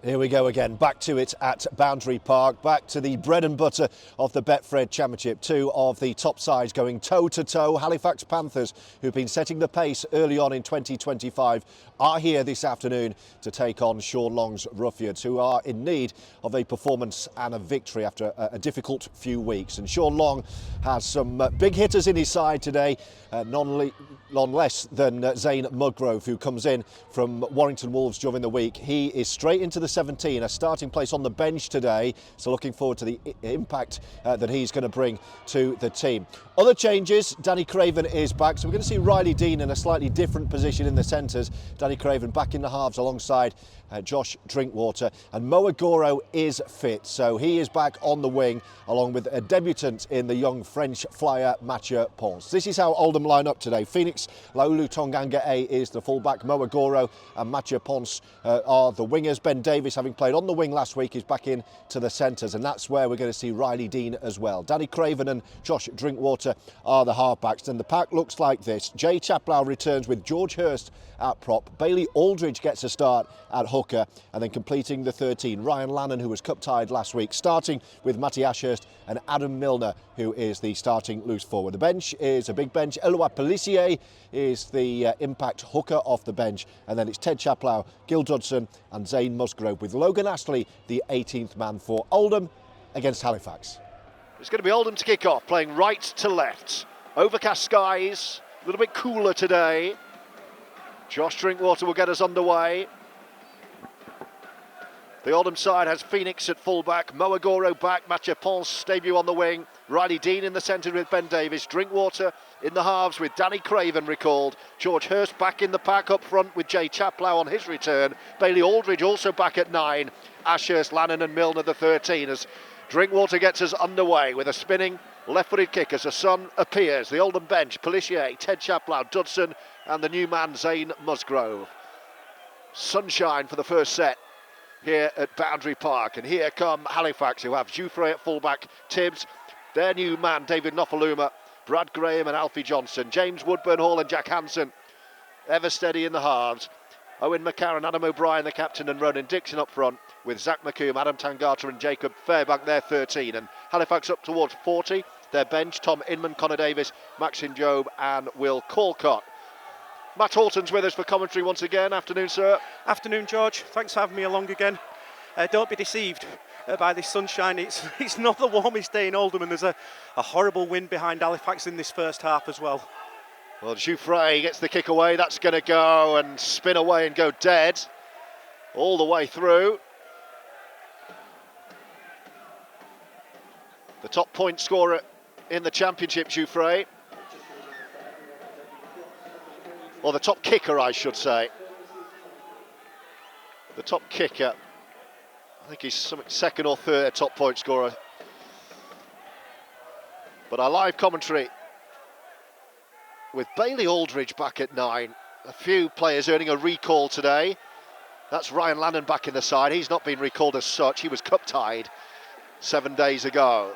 Here we go again, back to it at Boundary Park, back to the bread and butter of the Betfred Championship. Two of the top sides going toe-to-toe. Halifax Panthers, who've been setting the pace early on in 2025, are here this afternoon to take on Sean Long's Roughyeds, who are in need of a performance and a victory after a difficult few weeks. And Sean Long has some big hitters in his side today, none less than Zane Musgrove, who comes in from Warrington Wolves during the week. He is straight into the 17, a starting place on the bench today, so looking forward to the impact that he's going to bring to the team. Other changes, Danny Craven is back, so we're going to see Riley Dean in a slightly different position in the centres. Danny Craven back in the halves alongside Josh Drinkwater, and Mo Agoro is fit, so he is back on the wing along with a debutant in the young French flyer Mathieu Pons. This is how Oldham line up today. Phoenix Laulu Tongangae is the fullback, Mo Agoro and Mathieu Pons are the wingers. Ben Davies, having played on the wing last week, is back in to the centres, and that's where we're going to see Riley Dean as well. Danny Craven and Josh Drinkwater are the halfbacks, and the pack looks like this. T.Chapelhow returns with George Hurst at prop. Bailey Aldridge gets a start at hooker, and then completing the 13, Ryan Lannon, who was cup-tied last week, starting with Matty Ashurst and Adam Milner, who is the starting loose forward. The bench is a big bench. Eloi Pellissier is the impact hooker off the bench, and then it's T.Chapelhow, Gil Judson and Zane Musgrove, with Logan Astley the 18th man for Oldham against Halifax. It's going to be Oldham to kick off, playing right to left. Overcast skies, a little bit cooler today. Josh Drinkwater will get us underway. The Oldham side has Phoenix at fullback, Mo Agoro back, Mathieu Pons debut on the wing, Riley Dean in the centre with Ben Davies, Drinkwater in the halves with Danny Craven recalled, George Hurst back in the pack up front with T.Chapelhow on his return, Bailey Aldridge also back at 9, Ashurst, Lannon and Milner the 13 as Drinkwater gets us underway with a spinning left-footed kick as the sun appears. The Oldham bench, Pellissier, T.Chapelhow, Dudson and the new man Zane Musgrove. Sunshine for the first set here at Boundary Park, and here come Halifax, who have Jouffre at fullback, Tibbs, their new man David Nofaluma, Brad Graham and Alfie Johnson, James Woodburn-Hall and Jack Hansen ever steady in the halves, Owen McCarron, Adam O'Brien the captain and Ronan Dixon up front with Zach McComb, Adam Tangata and Jacob Fairbank, their 13, and Halifax up towards 40, their bench Tom Inman, Connor Davis, Maxine Jobe and Will Calcott. Matt Horton's with us for commentary once again. Afternoon, sir. Afternoon, George. Thanks for having me along again. Don't be deceived by this sunshine. It's not the warmest day in Oldham, and there's a horrible wind behind Halifax in this first half as well. Well, Jouffre gets the kick away. That's going to go and spin away and go dead all the way through. The top point scorer in the championship, Jouffre. Or the top kicker, I should say. The top kicker. I think he's second or third top point scorer. But our live commentary with Bailey Aldridge back at 9. A few players earning a recall today. That's Ryan Lannon back in the side. He's not been recalled as such. He was cup-tied 7 days ago.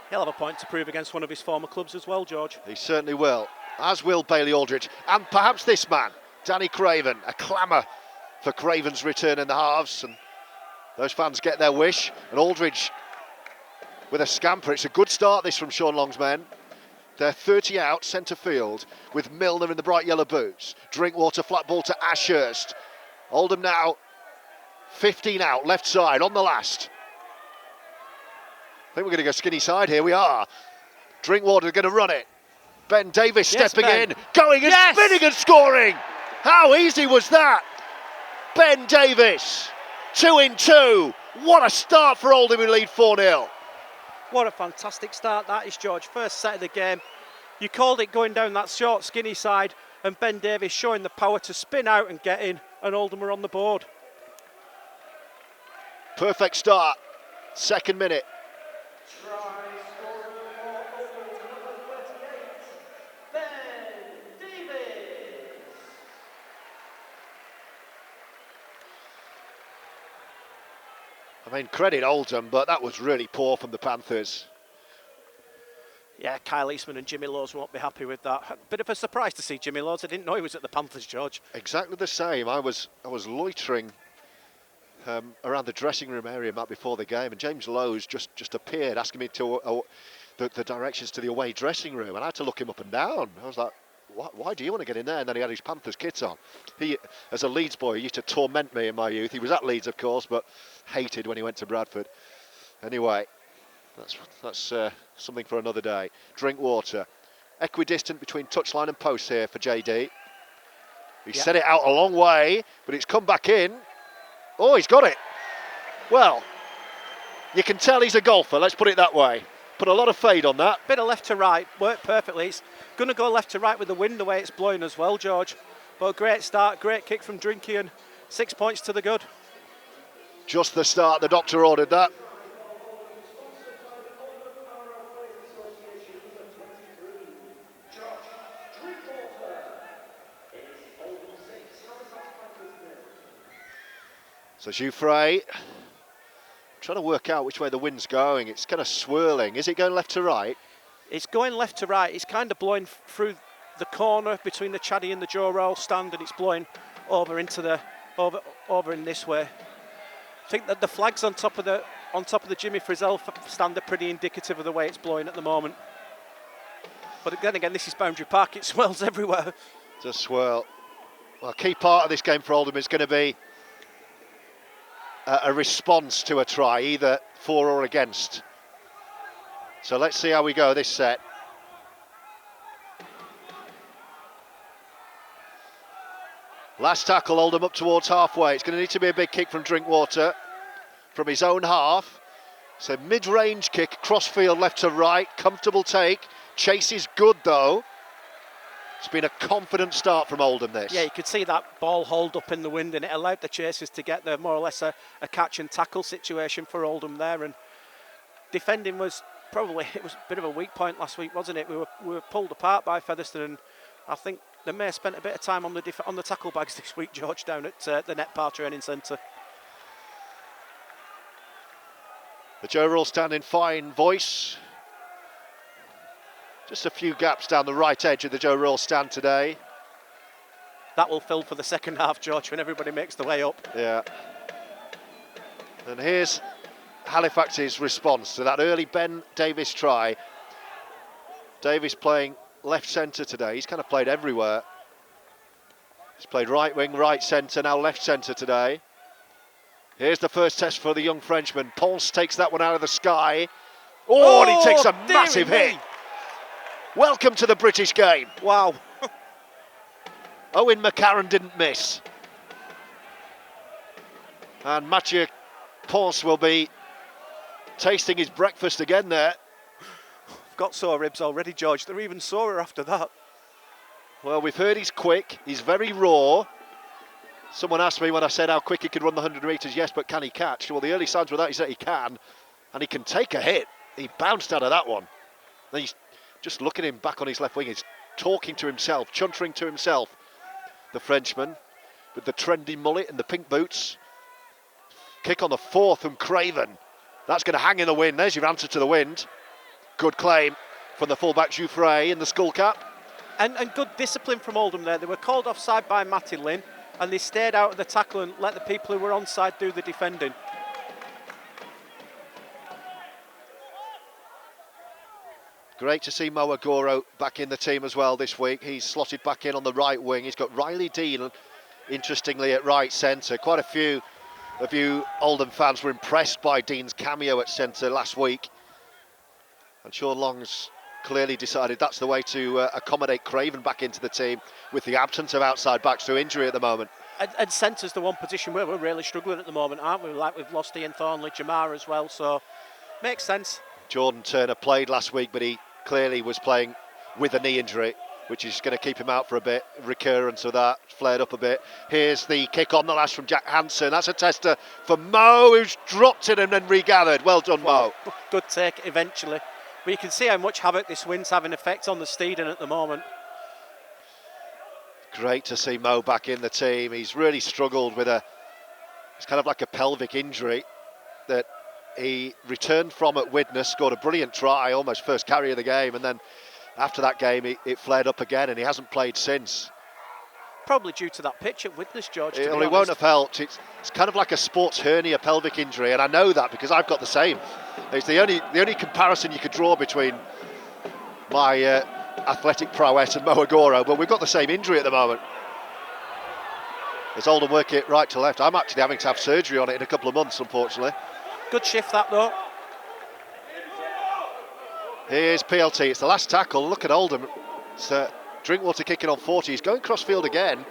He'll have a point to prove against one of his former clubs as well, George. He certainly will. As will Bailey Aldridge, and perhaps this man, Danny Craven. A clamour for Craven's return in the halves, and those fans get their wish. And Aldridge with a scamper. It's a good start, this, from Sean Long's men. They're 30 out, centre field, with Milner in the bright yellow boots. Drinkwater flat ball to Ashurst. Oldham now 15 out, left side, on the last. I think we're going to go skinny side here. We are. Drinkwater going to run it. Ben Davies stepping in, going and spinning and scoring. How easy was that? Ben Davies, 2 in 2. What a start for Oldham, who lead 4-0. What a fantastic start that is, George. First set of the game. You called it going down that short, skinny side, and Ben Davies showing the power to spin out and get in, and Oldham are on the board. Perfect start. Second minute. I mean, credit Oldham, but that was really poor from the Panthers. Yeah, Kyle Eastman and Jimmy Lowes won't be happy with that. Bit of a surprise to see Jimmy Lowes. I didn't know he was at the Panthers, George. Exactly the same. I was loitering around the dressing room area, Matt, before the game, and James Lowe's just appeared asking me to the directions to the away dressing room, and I had to look him up and down. I was like, why do you want to get in there? And then he had his Panthers kit on. He, as a Leeds boy, used to torment me in my youth. He was at Leeds, of course, but hated when he went to Bradford. Anyway, that's something for another day. Drink water. Equidistant between touchline and post here for JD. He set it out a long way, but it's come back in. Oh, he's got it. Well, you can tell he's a golfer, let's put it that way. Put a lot of fade on that. Bit of left to right, worked perfectly. It's going to go left to right with the wind the way it's blowing as well, George. But a great start, great kick from Drinky, and 6 points to the good. Just the start, the doctor ordered that. So Jouffret trying to work out which way the wind's going. It's kind of swirling. Is it going left to right? It's going left to right. It's kind of blowing through the corner between the Chaddy and the Joe Roll stand, and it's blowing over into the over in this way. I think that the flags on top of the Jimmy Frizzell stand are pretty indicative of the way it's blowing at the moment. But then again, this is Boundary Park. It swirls everywhere. It does swirl. Well, a key part of this game for Oldham is going to be a response to a try, either for or against. So let's see how we go this set. Last tackle, Oldham up towards halfway. It's going to need to be a big kick from Drinkwater from his own half. So mid-range kick, crossfield left to right, comfortable take. Chase is good though. It's been a confident start from Oldham, this. Yeah, you could see that ball hold up in the wind, and it allowed the chasers to get there, more or less a catch and tackle situation for Oldham there. And defending was probably, it was a bit of a weak point last week, wasn't it? We were pulled apart by Featherstone, and I think they may have spent a bit of time on the tackle bags this week, George, down at the Net Par Training Centre. The Joe Roll stand in fine voice. Just a few gaps down the right edge of the Joe Roll stand today. That will fill for the second half, George, when everybody makes the way up. Yeah. And here's Halifax's response to that early Ben Davies try. Davies playing left centre today. He's kind of played everywhere. He's played right wing, right centre, now left centre today. Here's the first test for the young Frenchman. Pons takes that one out of the sky. Oh, and he takes a massive hit. Welcome to the British game. Wow. Owen McCarron didn't miss. And Mathieu Pons will be tasting his breakfast again there. I've got sore ribs already, George. They're even sorer after that. Well, we've heard he's quick. He's very raw. Someone asked me when I said how quick he could run the 100 metres. Yes, but can he catch? Well, the early signs were that he said he can. And he can take a hit. He bounced out of that one. Then he's just looking at him back on his left wing. He's talking to himself, chuntering to himself. The Frenchman with the trendy mullet and the pink boots. Kick on the fourth from Craven. That's going to hang in the wind. There's your answer to the wind. Good claim from the fullback Jouffret in the skull cap. And good discipline from Oldham there. They were called offside by Matty Lynn, and they stayed out of the tackle and let the people who were onside do the defending. Great to see Mo Agoro back in the team as well this week. He's slotted back in on the right wing. He's got Riley Dean, interestingly, at right centre. Quite a few of you Oldham fans were impressed by Dean's cameo at centre last week. And Sean Long's clearly decided that's the way to accommodate Craven back into the team with the absence of outside backs through injury at the moment. And centre's the one position where we're really struggling at the moment, aren't we? Like we've lost Ian Thornley, Jamar as well, so makes sense. Jordan Turner played last week, but he clearly was playing with a knee injury, which is going to keep him out for a bit. Recurrence of that, flared up a bit. Here's the kick on the last from Jack Hansen. That's a tester for Mo, who's dropped it and then regathered. Well done, Mo. Good take eventually. But you can see how much havoc this wind's having effect on the Steeden at the moment. Great to see Mo back in the team. He's really struggled with it's kind of like a pelvic injury that he returned from at Widnes, scored a brilliant try, almost first carry of the game, and then after that game it flared up again and he hasn't played since. probably due to that pitch at Widnes, George. It won't have helped. It's kind of like a sports hernia pelvic injury, and I know that because I've got the same. It's the only comparison you could draw between my athletic prowess and Mo Agoro, but we've got the same injury at the moment. As Oldham work it right to left. I'm actually having to have surgery on it in a couple of months, unfortunately. Good shift that though. Here's PLT. It's the last tackle. Look at Oldham. It's Drinkwater kicking on 40. He's going cross field again.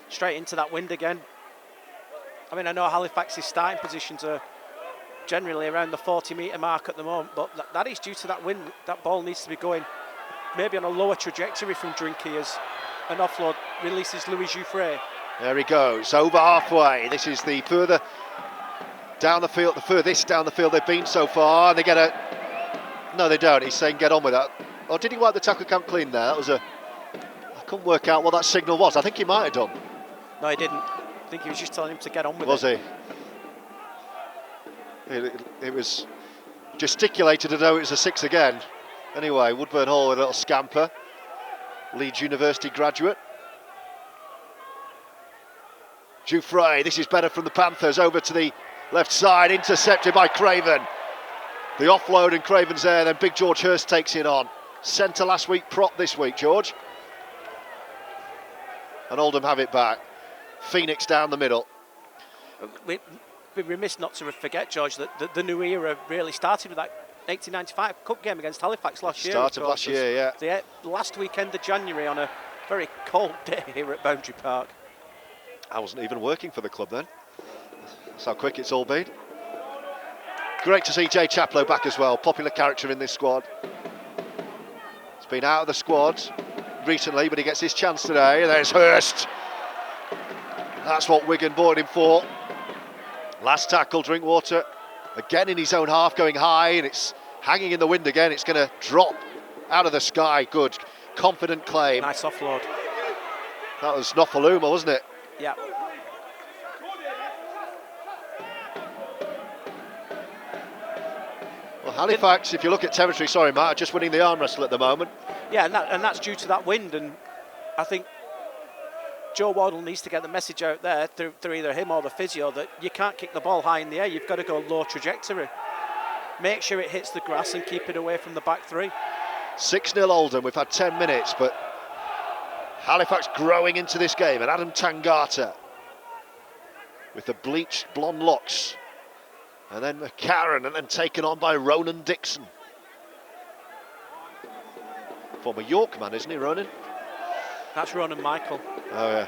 Straight into that wind again. I mean, I know Halifax's starting positions are generally around the 40-metre mark at the moment, but that is due to that wind. That ball needs to be going maybe on a lower trajectory from Drinky as an offload releases Louis Jouffret. There he goes, over halfway. This is the further down the field, the furthest down the field they've been so far. And they get a... No, they don't. He's saying get on with that. Or did he wipe the tackle camp clean there? That was a... I couldn't work out what that signal was. I think he might have done. No, he didn't. I think he was just telling him to get on with it. Was he? It was gesticulated to know it was a 6 again. Anyway, Woodburn-Hall with a little scamper. Leeds University graduate. Jouffret, this is better from the Panthers, over to the left side, intercepted by Craven. The offload and Craven's there, then big George Hurst takes it on. Centre last week, prop this week, George. And Oldham have it back. Phoenix down the middle. We'd be remiss not to forget, George, that the new era really started with that 1895 Cup game against Halifax last year. Start of last year, yeah. The last weekend of January on a very cold day here at Boundary Park. I wasn't even working for the club then. That's how quick it's all been. Great to see T.Chapelhow back as well, popular character in this squad. He's been out of the squad recently, but he gets his chance today. And there's Hurst. That's what Wigan bought him for. Last tackle, Drinkwater. Again in his own half, going high, and it's hanging in the wind again. It's going to drop out of the sky. Good, confident claim. Nice offload. That was Nofaluma, wasn't it? Yeah. Well, Halifax, if you look at territory, sorry, Matt, are just winning the arm wrestle at the moment. Yeah, and that's due to that wind, and I think Joe Waddle needs to get the message out there through either him or the physio that you can't kick the ball high in the air, you've got to go low trajectory. Make sure it hits the grass and keep it away from the back three. 6-0 Oldham, we've had 10 minutes, but Halifax growing into this game, and Adam Tangata with the bleached blonde locks, and then Karen, and then taken on by Ronan Dixon. Former York man, isn't he, Ronan? That's Ronan Michael. Oh yeah,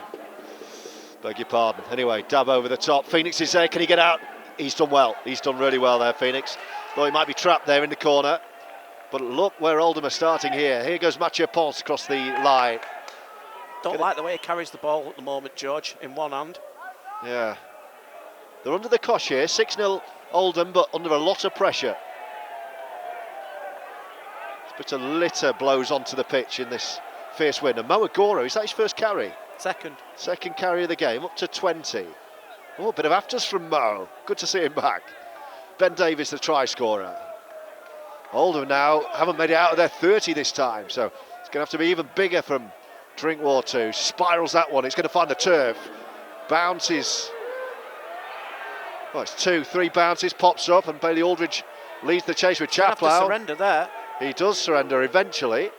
beg your pardon. Anyway, dab over the top. Phoenix is there, can he get out? He's done well, he's done really well there, Phoenix. Though he might be trapped there in the corner. But look where Oldham are starting here. Here goes Mathieu Pons across the line. Don't like the way he carries the ball at the moment, George, in one hand. Yeah. They're under the cosh here, 6-0 Oldham, but under a lot of pressure. A bit of litter blows onto the pitch in this fierce wind. And Mo Agoro, is that his first carry? Second. Second carry of the game, up to 20. Oh, a bit of afters from Mo. Good to see him back. Ben Davies, the try scorer. Oldham now haven't made it out of their 30 this time, so it's going to have to be even bigger from Drinkwater. Spirals that one, it's going to find the turf. Bounces. Well, it's 2-3 bounces, pops up, and Bailey Aldridge leads the chase with Chapelhow. Have to surrender there. He does surrender eventually.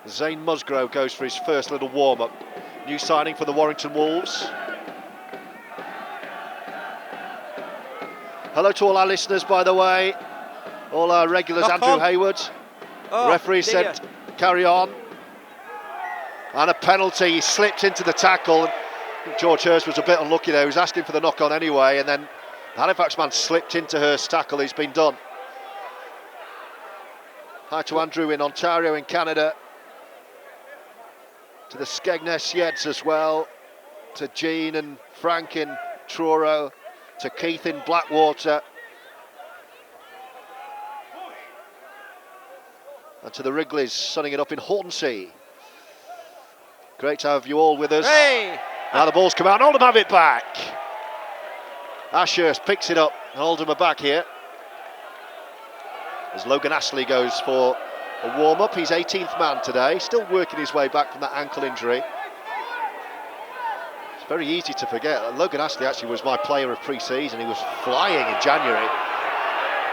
Zane Musgrove goes for his first little warm-up. New signing for the Warrington Wolves. Hello to all our listeners, by the way. All our regulars, Andrew Hayward. Referee said carry on. And a penalty, he slipped into the tackle. George Hurst was a bit unlucky there, he was asking for the knock-on anyway, and then the Halifax man slipped into Hurst's tackle. He's been done. Hi to Andrew in Ontario in Canada. To the Skegness Yeds as well. To Jean and Frank in Truro. To Keith in Blackwater. And to the Wrigleys sunning it up in Horton. Great to have you all with us. Hey! Now the ball's come out and Oldham have it back. Ashurst picks it up and Oldham are back here. As Logan Astley goes for A warm-up, he's 18th man today, still working his way back from that ankle injury. It's very easy to forget that Logan Astley actually was my player of pre-season. He was flying in January,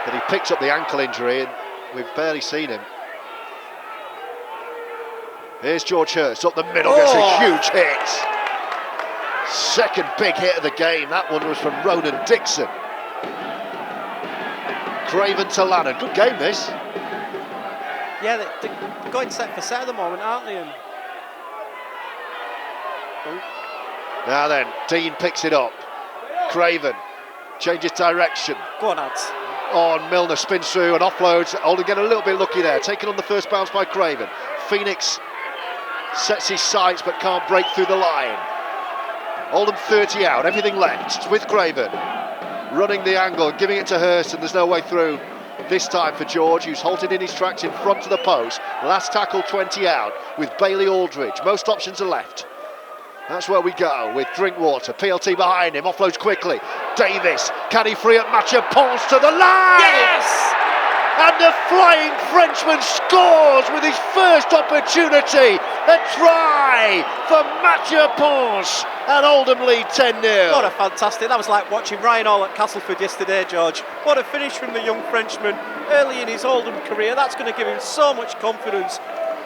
but he picked up the ankle injury and we've barely seen him. Here's George Hurst up the middle, gets a huge hit. Second big hit of the game, that one was from Ronan Dixon. Craven to Lannon, good game this. Yeah, they're going set for set at the moment, aren't they? And now then, Dean picks it up. Craven changes direction. go on, Ads. On Milner spins through and offloads. Oldham get a little bit lucky there, taken on the first bounce by Craven. Phoenix sets his sights but can't break through the line. Oldham 30 out, everything left. It's with Craven running the angle, giving it to Hurst, and there's no way through this time for George, who's halted in his tracks in front of the post. Last tackle 20 out with Bailey Aldridge. Most options are left. That's where we go with Drinkwater. PLT behind him, offloads quickly. Davies, can he free up Mathieu Pons to the line? Yes! And the flying Frenchman scores with his first opportunity. A try for Mathieu Pons, and Oldham lead 10-0. What a fantastic, that was like watching Ryan Hall at Castleford yesterday, George. What a finish from the young Frenchman early in his Oldham career. That's going to give him so much confidence.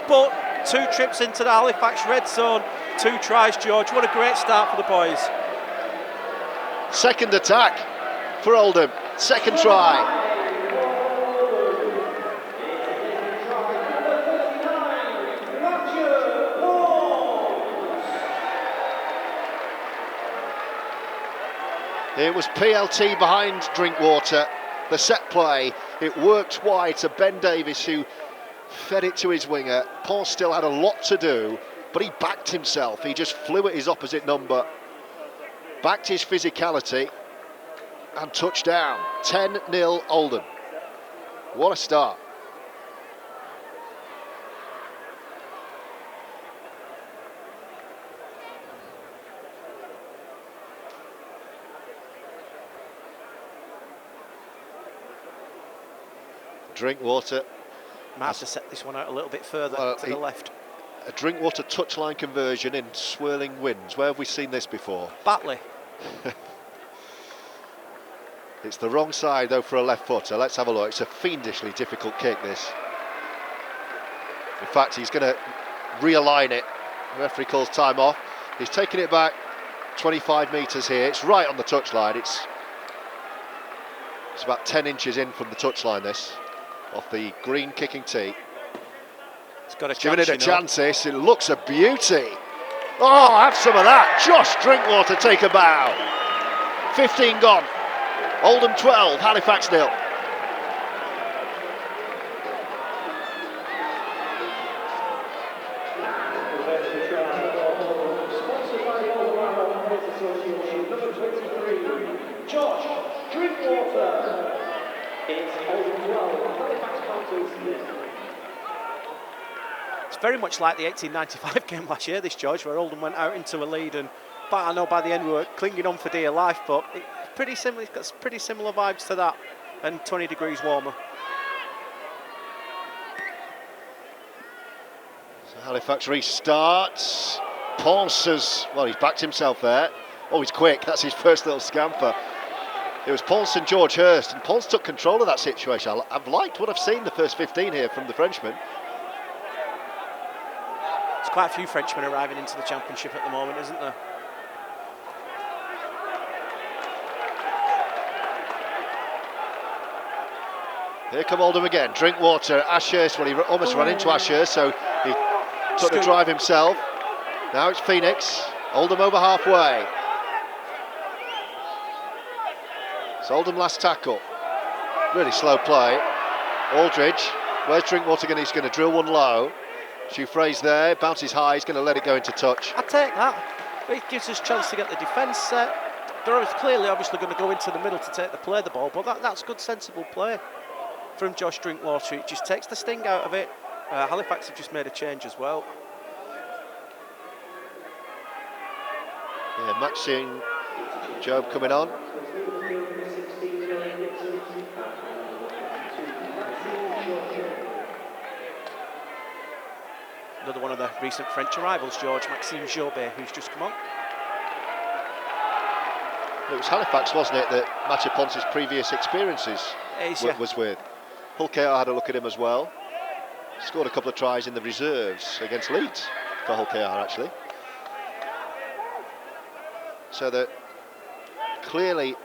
But 2 trips into the Halifax red zone, 2 tries, George. What a great start for the boys. Second attack for Oldham, second try. It was PLT behind Drinkwater, the set play. It worked wide to Ben Davies, who fed it to his winger. Pons still had a lot to do, but he backed himself. He just flew at his opposite number, backed his physicality, and touchdown. 10-0 Oldham. What a start. Drinkwater. Might have to set this one out a little bit further to the left. A Drinkwater touchline conversion in swirling winds. Where have we seen this before? Batley. It's the wrong side though for a left footer. Let's have a look. It's a fiendishly difficult kick, this. In fact, he's going to realign it. The referee calls time off. He's taking it back 25 metres here. It's right on the touchline. It's about 10 inches in from the touchline, this. Off the green kicking tee. It's got a chance, giving it a chance, this. It looks a beauty. Oh, have some of that. Josh Drinkwater take a bow. 15 gone. Oldham 12, Halifax 0. Josh Drinkwater. It's Oldham 12, Halifax Panthers 0. It's very much like the 1895 game last year, this, George, where Oldham went out into a lead, and but I know by the end we were clinging on for dear life, but it's pretty similar. It's got pretty similar vibes to that, and 20 degrees warmer. So Halifax restarts. Pons has, well, he's backed himself there. Oh, he's quick. That's his first little scamper. It was Pons and George Hurst, and Pons took control of that situation. I've liked what I've seen the first 15 here from the Frenchman. There's quite a few Frenchmen arriving into the championship at the moment, isn't there? Here come Oldham again. Drinkwater, Ashurst. Well, he almost ran into Ashurst, so he took the drive himself. Now it's Phoenix. Oldham over halfway. It's Oldham last tackle. Really slow play. Aldridge. Where's Drinkwater going? He's going to drill one low. Shoefraze there. Bounces high. He's going to let it go into touch. I'll take that. It gives us a chance to get the defence set. They're clearly, obviously, going to go into the middle to play the ball, but that's good, sensible play from Josh Drinkwater. It just takes the sting out of it. Halifax have just made a change as well. Yeah, Maxine Job coming on. Another one of the recent French arrivals, George, Maxime Jobet, who's just come on. It was Halifax, wasn't it, that Mathieu Pons' previous experiences was with. Hulkear had a look at him as well. Scored a couple of tries in the reserves against Leeds for Hulkear, actually. So that clearly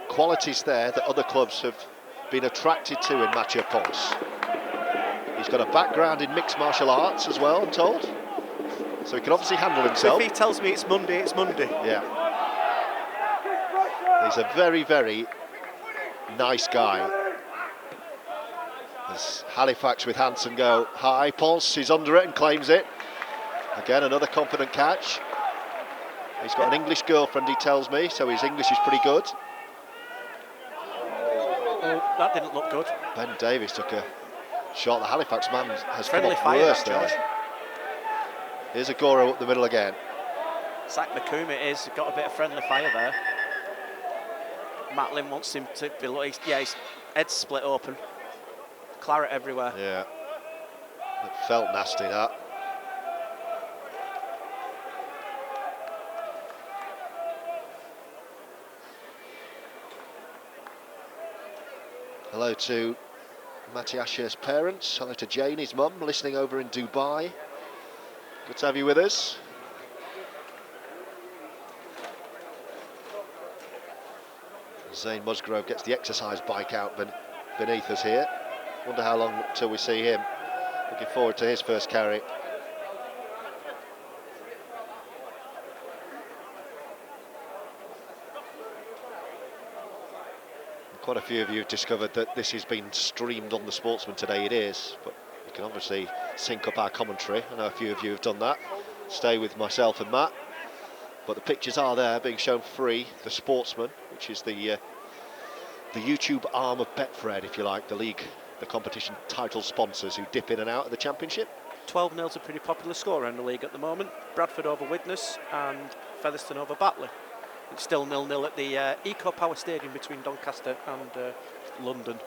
qualities there that other clubs have been attracted to in Mathieu Pons. He's got a background in mixed martial arts as well, I'm told. So he can obviously handle himself. So if he tells me it's Monday, it's Monday. Yeah. He's a very, very nice guy. As Halifax with Hansen go high, Pons is under it and claims it. Again, another confident catch. He's got an English girlfriend, he tells me, so his English is pretty good. Oh, that didn't look good. Ben Davies took a shot. The Halifax man has Friendly come fire, up worse George. there. Here's Agoro up the middle again. Zach McComb it is, got a bit of friendly fire there. Matlin wants him to be, his head's split open. Claret everywhere. Yeah, it felt nasty, that. Hello to Matty Ashurst's parents. Hello to Jane, his mum, listening over in Dubai. Good to have you with us. Zane Musgrove gets the exercise bike out beneath us here. Wonder how long till we see him. Looking forward to his first carry. Quite a few of you have discovered that this has been streamed on The Sportsman today. It is, but you can obviously sync up our commentary. I know a few of you have done that. Stay with myself and Matt. But the pictures are there, being shown free. The Sportsman, which is the YouTube arm of Betfred, if you like, the league, the competition title sponsors who dip in and out of the championship. 12-0's a pretty popular score in the league at the moment. Bradford over Widnes and Featherstone over Batley. It's still 0-0 at the Eco Power Stadium between Doncaster and London.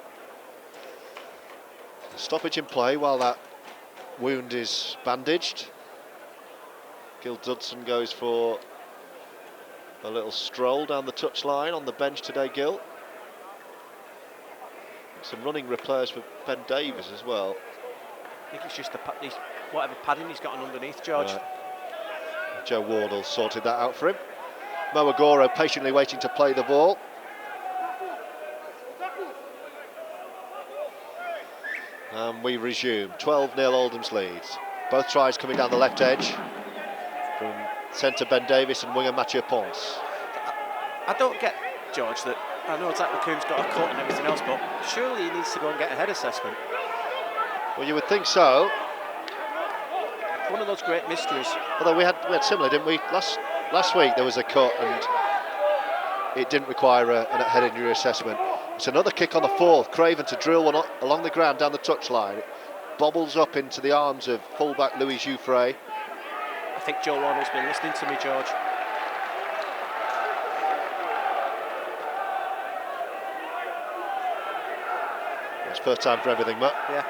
Stoppage in play while that wound is bandaged. Gil Dudson goes for a little stroll down the touchline on the bench today, Gil. Some running repairs for Ben Davies as well. I think it's just whatever padding he's got on underneath, George. Right. Joe Wardle sorted that out for him. Mo Agoro patiently waiting to play the ball. And we resume. 12-0 Oldham's leads. Both tries coming down the left edge from centre Ben Davies and winger Mathieu Pons. I don't get, George, that I know Zach McComb's got a cut and everything else, but surely he needs to go and get a head assessment. Well, you would think so. One of those great mysteries. Although we had similar, didn't we? Last week there was a cut and it didn't require a head injury assessment. It's another kick on the fourth. Craven to drill one along the ground down the touchline. It bobbles up into the arms of fullback Louis Jouffret. I think Joe Wardle's been listening to me, George. It's first time for everything, Matt. Yeah.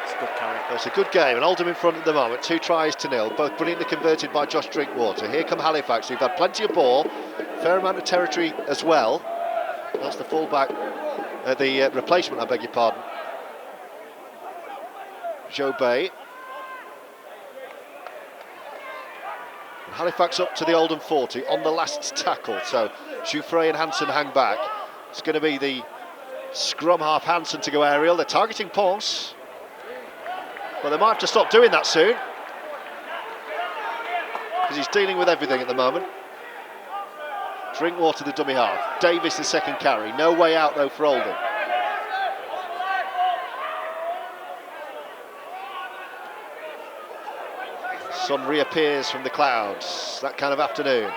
It's a good carry. It's a good game, and Oldham in front at the moment. 2 tries to 0, both brilliantly converted by Josh Drinkwater. Here come Halifax, who've had plenty of ball, fair amount of territory as well. That's the fullback, the replacement, I beg your pardon. Jobet. Halifax up to the Oldham 40 on the last tackle, so Jouffret and Hansen hang back. It's going to be the scrum half Hansen to go aerial. They're targeting Pons, but they might have to stop doing that soon because he's dealing with everything at the moment. Drinkwater the dummy half, Davies the second carry. No way out though for Oldham. Sun reappears from the clouds, that kind of afternoon.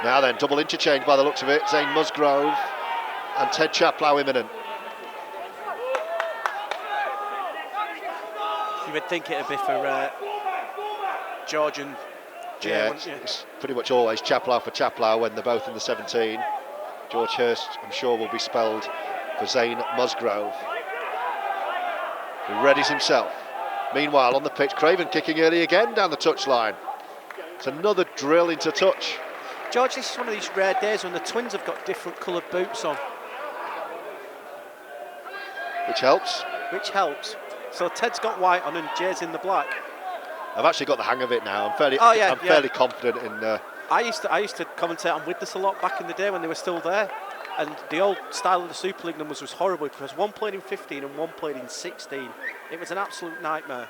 Now then, double interchange by the looks of it. Zane Musgrove and T.Chapelhow imminent. You would think it'd be for George and Jay, Yeah, wouldn't you? it's pretty much always Chapelhow for Chapelhow when they're both in the 17. George Hirst, I'm sure, will be spelled for Zane Musgrove, who readies himself. Meanwhile, on the pitch, Craven kicking early again down the touchline. It's another drill into touch. George, this is one of these rare days when the twins have got different coloured boots on. Which helps. Which helps. So Ted's got white on and Jay's in the black. I've actually got the hang of it now. I'm fairly confident in... I used to commentate on Witness a lot back in the day when they were still there. And the old style of the Super League numbers was horrible because one played in 15 and one played in 16. It was an absolute nightmare.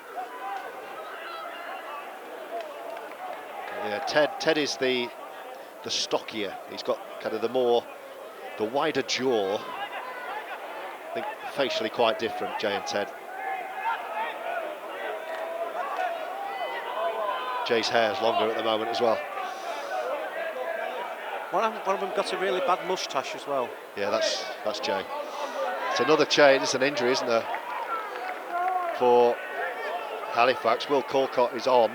Yeah, Ted is the stockier. He's got kind of the wider jaw. I think facially quite different, Jay and Ted. Jay's hair's longer at the moment as well. One of them got a really bad moustache as well. Yeah, that's Jay. It's another change. It's an injury, isn't there, for Halifax? Will Colcott is on.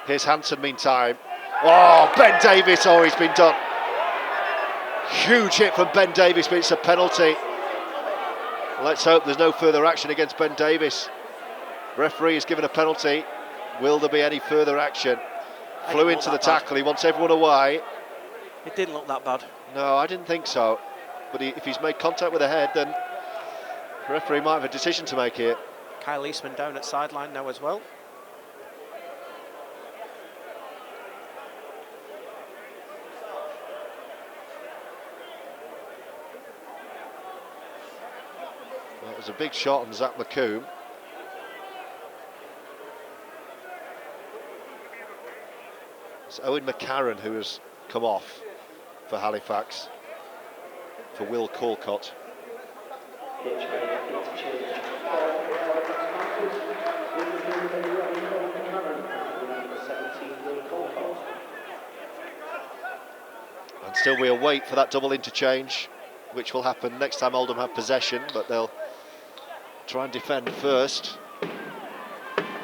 Here's Hanson meantime. Oh, Ben Davies, oh, he's been done. Huge hit from Ben Davies, but it's a penalty. Let's hope there's no further action against Ben Davies. Referee has given a penalty. Will there be any further action? Flew into the tackle, he wants everyone away. It didn't look that bad. No, I didn't think so. But if he's made contact with the head, then the referee might have a decision to make here. Kyle Eastman down at sideline now as well. Well, it was a big shot on Zach McComb. It's Owen McCarron who has come off for Halifax, for Will Colcott. And still we await for that double interchange, which will happen next time Oldham have possession, but they'll try and defend first.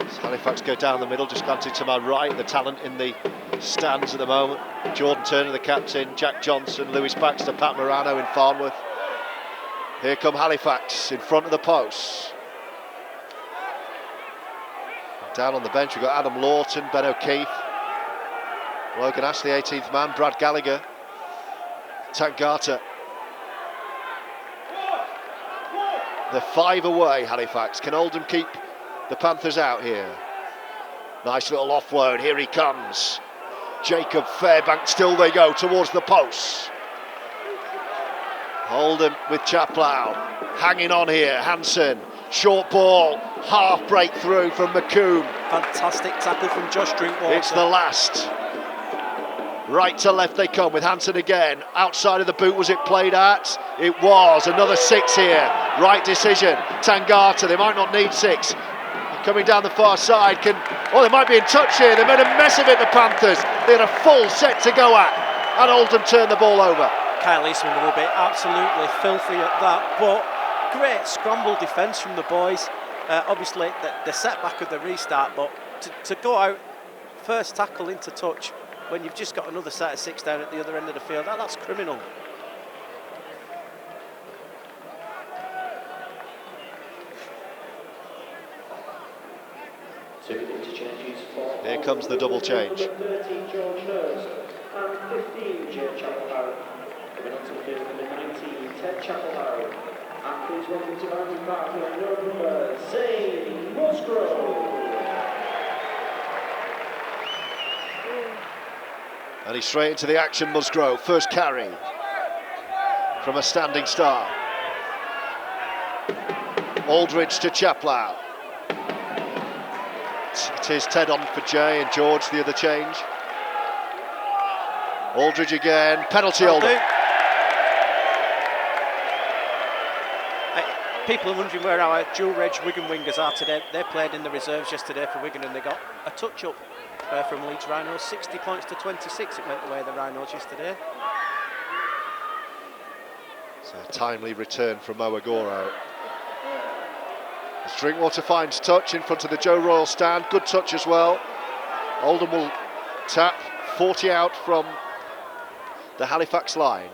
As Halifax go down the middle, just granted to my right, the talent in the stands at the moment. Jordan Turner, the captain, Jack Johnson, Lewis Baxter, Pat Morano in Farnworth. Here come Halifax in front of the post. Down on the bench we've got Adam Lawton, Ben O'Keefe, Logan Ashley, 18th man, Brad Gallagher, Tangata. They're 5 away, Halifax. Can Oldham keep the Panthers out here? Nice little offload, here he comes. Jacob Fairbank, still they go towards the post. Oldham with Chapelhow, hanging on here, Hanson, short ball, half break through from McComb. Fantastic tackle from Josh Drinkwater. It's the last. Right to left they come with Hanson again. Outside of the boot, was it played at? It was. Another 6 here. Right decision. Tangata, they might not need 6. Coming down the far side, they might be in touch here. They made a mess of it, the Panthers. They had a full set to go at, and Oldham turned the ball over. Kyle Eastman will be absolutely filthy at that, but great scramble defence from the boys. Obviously, the setback of the restart, but to go out first tackle into touch when you've just got another set of 6 down at the other end of the field, that's criminal. Here comes the double change. 13 George Hirst and 15 T.Chapelhow. Coming on to the field number 19 T.Chapelhow. And please welcome to Boundary Park number Zane Musgrove. And he's straight into the action, Musgrove. First carry from a standing start. Aldridge to Chapelhow. It is Ted on for Jay and George, the other change. Aldridge again, penalty Oldham. People are wondering where our dual reg Wigan wingers are today. They played in the reserves yesterday for Wigan and they got a touch up from Leeds Rhinos, 60 points to 26. It went the way of the Rhinos yesterday. So a timely return from Moagoro. As Drinkwater finds touch in front of the Joe Royal stand, good touch as well. Oldham will tap, 40 out from the Halifax line.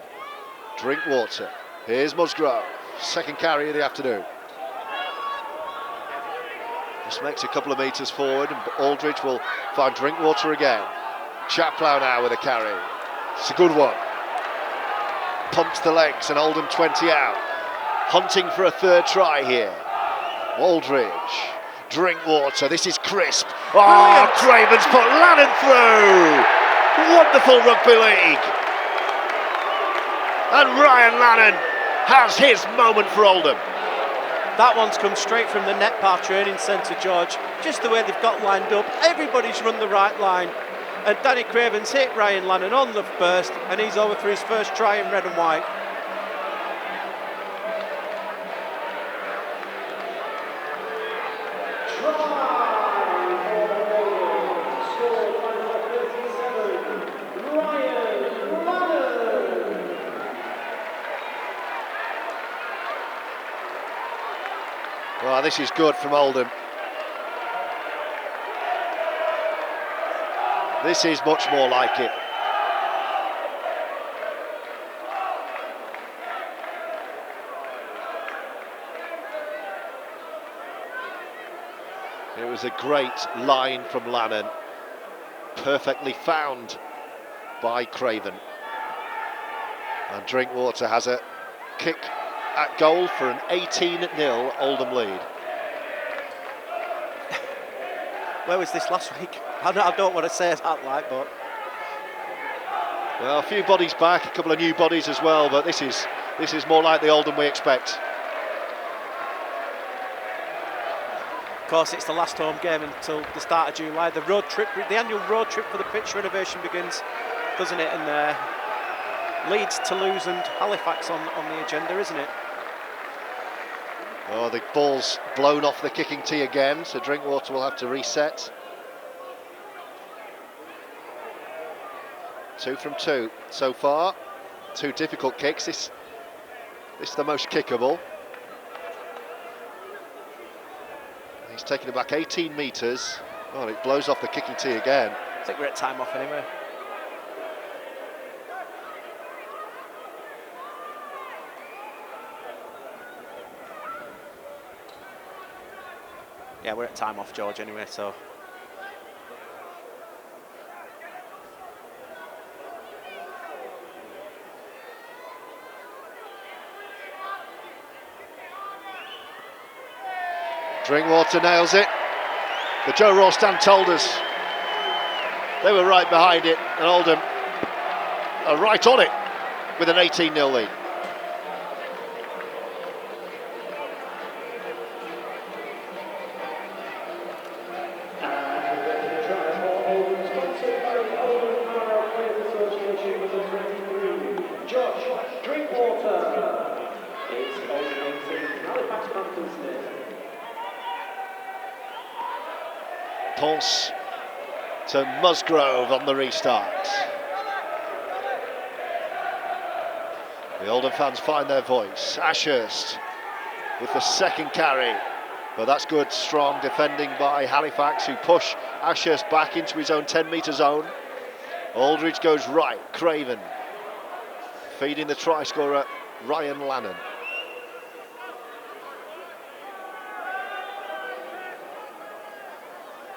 Drinkwater. Here's Musgrove, second carry of the afternoon. Just makes a couple of metres forward, and Aldridge will find Drinkwater again. T.Chapelhow now with a carry. It's a good one. Pumps the legs, and Oldham 20 out. Hunting for a third try here. Aldridge, Drinkwater, this is crisp. Oh, Craven's put Lannon through! Wonderful rugby league! And Ryan Lannon has his moment for Oldham. That one's come straight from the net par training centre, George. Just the way they've got lined up. Everybody's run the right line. And Danny Craven's hit Ryan Lannon on the burst, and he's over for his first try in red and white. Well, this is good from Oldham. This is much more like it. It was a great line from Lannon, perfectly found by Craven. And Drinkwater has a kick at goal for an 18-0 Oldham lead. Where was this last week? I don't want to say that, like, but... Well, a few bodies back, a couple of new bodies as well, but this is more like the Oldham we expect. Of course, it's the last home game until the start of July. The road trip, the annual road trip for the pitch renovation begins, doesn't it? And Leeds, Toulouse and Halifax on the agenda, isn't it? Oh, the ball's blown off the kicking tee again, so Drinkwater will have to reset. 2 from 2 so far. 2 difficult kicks. This is the most kickable. He's taking it back 18 metres. Oh, it blows off the kicking tee again. I think we're at time off anyway. Yeah, we're at time off, George, anyway, so... Drinkwater nails it. The Joe Raw stand told us they were right behind it, and Oldham are right on it with an 18-0 lead. Pons to Musgrove on the restart. The Oldham fans find their voice. Ashurst with the second carry, but that's good, strong defending by Halifax, who push Ashurst back into his own 10-metre zone. Aldridge goes right, Craven feeding the try scorer Ryan Lannon.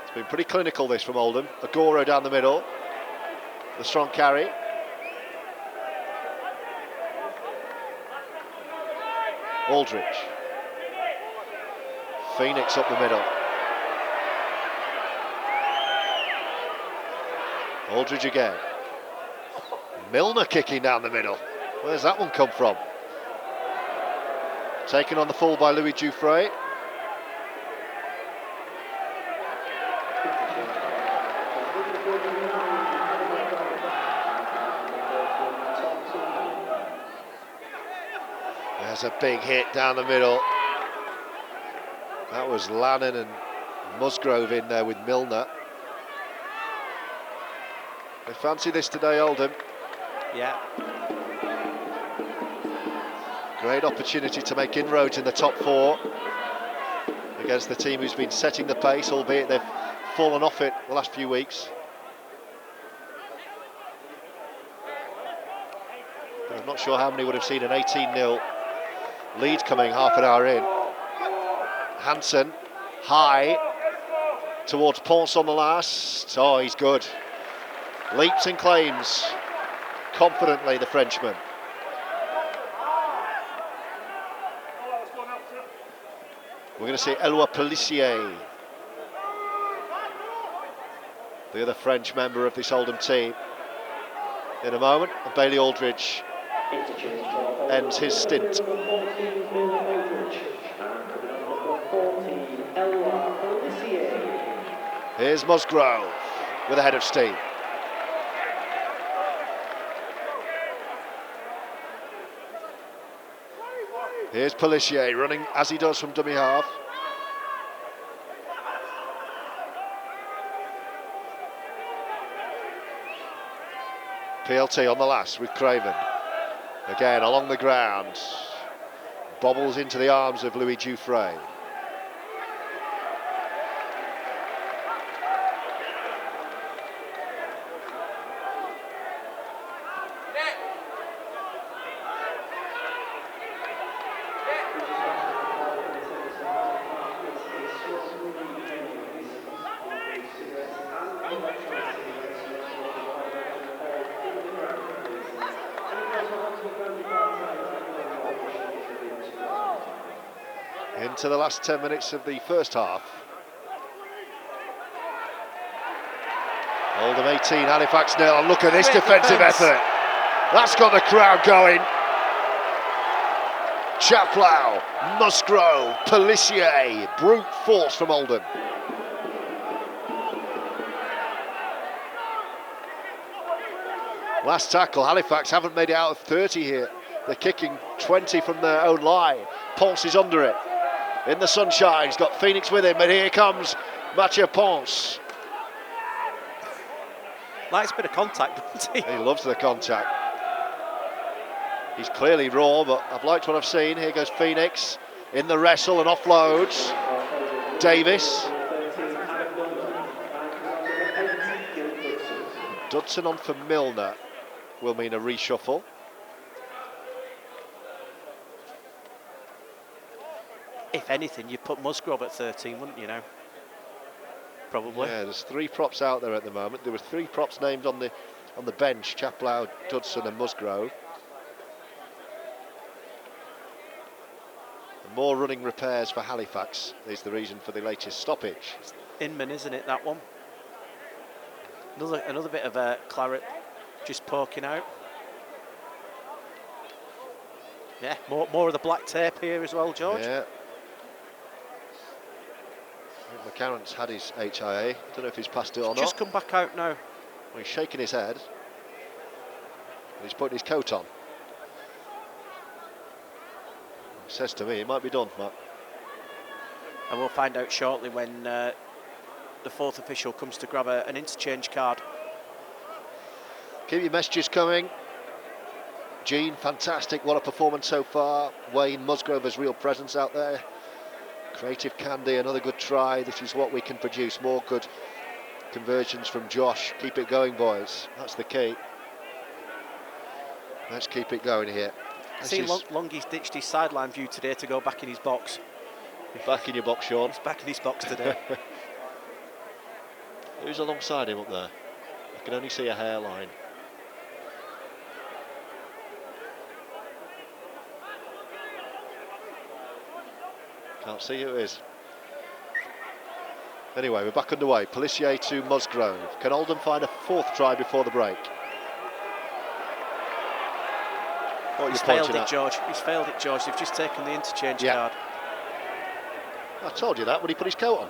It's been pretty clinical, this, from Oldham. Agoro down the middle, the strong carry. Aldridge. Phoenix up the middle. Aldridge again. Milner kicking down the middle. Where's that one come from? Taken on the full by Louis Dufresne. There's a big hit down the middle. That was Lannon and Musgrove in there with Milner. They fancy this today, Oldham. Yeah. Great opportunity to make inroads in the top 4 against the team who's been setting the pace, albeit they've fallen off it the last few weeks. I'm not sure how many would have seen an 18-0 lead coming half an hour in. Hansen, high, towards Pons on the last. Oh, he's good. Leaps and claims confidently, the Frenchman. We're going to see Eloi Pellissier, the other French member of this Oldham team, in a moment. And Bailey Aldridge ends his stint. Here's Musgrove with a head of steam. Here's Pellissier running as he does from dummy half. PLT on the last with Craven. Again along the ground. Bobbles into the arms of Louis Dufresne. Into the last 10 minutes of the first half. Oldham 18, Halifax 0. And look at this defensive effort. That's got the crowd going. T.Chapelhow, Musgrove, Pellissier, brute force from Oldham. Last tackle, Halifax haven't made it out of 30 here. They're kicking 20 from their own line. Pons is under it. In the sunshine, he's got Phoenix with him, and here comes Mathieu Pons. Likes a bit of contact, doesn't he? He loves the contact. He's clearly raw, but I've liked what I've seen. Here goes Phoenix in the wrestle and offloads. Davies. Dudson on for Milner will mean a reshuffle. If anything, you'd put Musgrove at 13, wouldn't you now? Probably. Yeah, there's 3 props out there at the moment. There were 3 props named on the bench: T.Chapelhow, Dudson and Musgrove. More running repairs for Halifax is the reason for the latest stoppage. It's Inman, isn't it, that one? Another bit of claret just poking out. Yeah, more of the black tape here as well, George. Yeah. I think McCarran's had his HIA. Don't know if he's passed it or not. Just come back out now. Well, he's shaking his head. And he's putting his coat on. Says to me, it might be done, Matt. And we'll find out shortly when the 4th official comes to grab an interchange card. Keep your messages coming. Gene, fantastic. What a performance so far. Wayne, Musgrove has real presence out there. Creative Candy, another good try. This is what we can produce. More good conversions from Josh. Keep it going, boys. That's the key. Let's keep it going here. See, Longy's ditched his sideline view today to go back in his box. Back in your box, Sean. He's back in his box today. Who's alongside him up there? I can only see a hairline. Can't see who it is. Anyway, we're back underway. Pellissier to Musgrove. Can Oldham find a 4th try before the break? He's failed it, George. He's failed it, George. They've just taken the interchange card. I told you that when he put his coat on.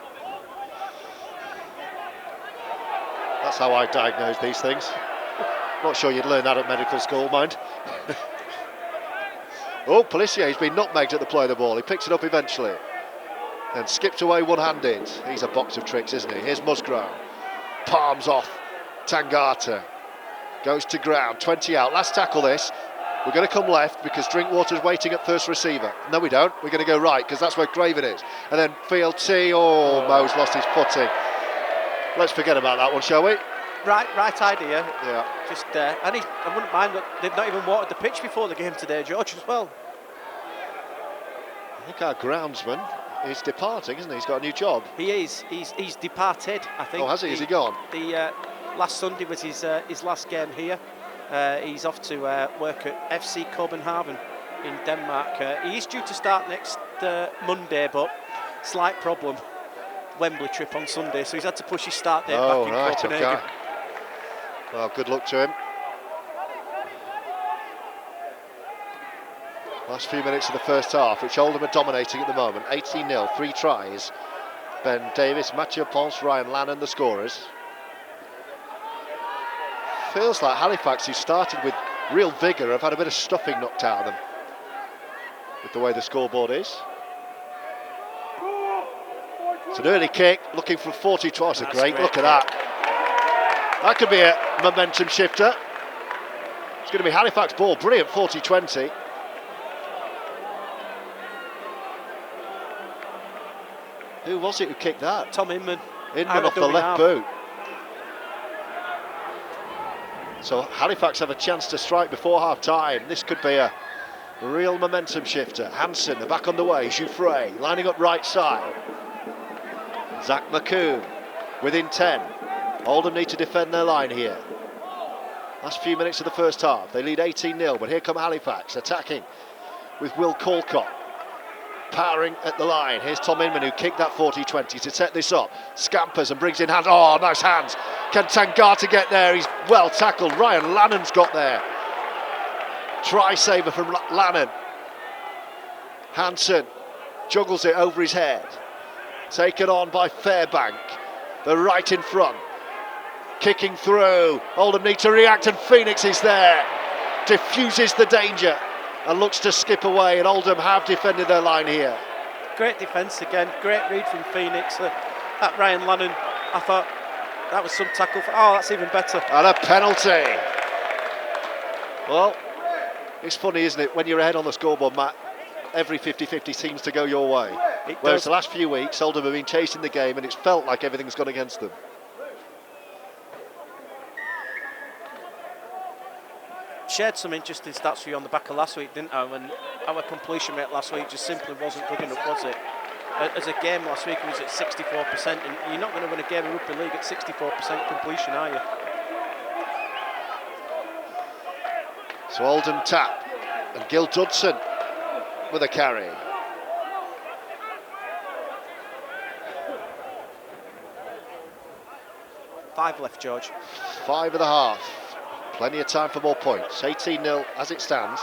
That's how I diagnose these things. Not sure you'd learn that at medical school, mind. Oh, Pellissier's been nutmegged at the play of the ball. He picks it up eventually and skipped away one-handed. He's a box of tricks, isn't he? Here's Musgrove. Palms off. Tangata goes to ground. 20 out. Last tackle this. We're going to come left because Drinkwater's waiting at first receiver. No, we don't. We're going to go right because that's where Craven is. And then field T. Oh, Mo's lost his footing. Let's forget about that one, shall we? Right idea. Yeah. Just and I wouldn't mind that they've not even watered the pitch before the game today, George, as well. I think our groundsman is departing, isn't he? He's got a new job. He is. He's departed, I think. Oh, has he? Is he gone? The last Sunday was his last game here. He's off to work at FC Copenhagen in Denmark. He is due to start next Monday, but slight problem. Wembley trip on Sunday, so he's had to push his start date back in Copenhagen. Okay. Well, good luck to him. Last few minutes of the first half, which Oldham are dominating at the moment. 18-0, 3 tries. Ben Davies, Mathieu Pons, Ryan Lannon, the scorers. Feels like Halifax, who started with real vigour, have had a bit of stuffing knocked out of them with the way the scoreboard is. It's an early kick, looking for 40 twice. That's a great look at that. That could be a momentum shifter. It's going to be Halifax ball, brilliant 40-20. Who was it who kicked that? Tom Inman. Inman off the left boot. So Halifax have a chance to strike before half-time. This could be a real momentum shifter. Hansen, they're back on the way. Jouffre lining up right side. Zach McCoon within 10. Oldham need to defend their line here. Last few minutes of the first half. They lead 18-0, but here come Halifax attacking with Will Colcott. Powering at the line. Here's Tom Inman, who kicked that 40-20 to set this up. Scampers and brings in hands. Oh, nice hands. Can Tangata get there? He's well tackled. Ryan Lannon's got there. Try saver from Lannon. Hansen juggles it over his head. Taken on by Fairbank. They're right in front. Kicking through. Oldham need to react, and Phoenix is there. Diffuses the danger and looks to skip away, and Oldham have defended their line here. Great defence again, great read from Phoenix. At Ryan Lannon, I thought that was some tackle. Oh, that's even better. And a penalty. Well, it's funny, isn't it, when you're ahead on the scoreboard, Matt, every 50-50 seems to go your way. Whereas the last few weeks, Oldham have been chasing the game and it's felt like everything's gone against them. Shared some interesting stats for you on the back of last week, didn't I? When our completion rate last week just simply wasn't good enough, was it? As a game last week, it was at 64%, and you're not going to win a game of rugby league at 64% completion, are you? So Oldham tap, and Gil Dudson with a carry. Five left, George. 5 of the half. Plenty of time for more points. 18-0 as it stands.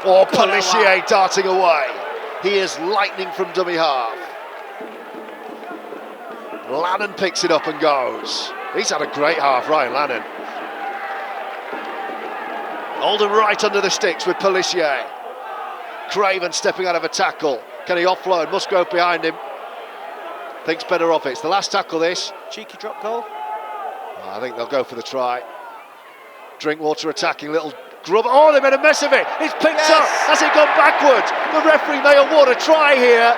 Oh, Pelissier darting away. He is lightning from dummy half. Lannon picks it up and goes. He's had a great half, Ryan Lannon. Oldham right under the sticks with Pelissier. Craven stepping out of a tackle. Can he offload? Musgrove behind him. Thinks better of it. It's the last tackle, this. Cheeky drop goal. I think they'll go for the try. Drinkwater attacking, little grub. Oh, they made a mess of it. It's picked up. Has it gone backwards? The referee may award a try here.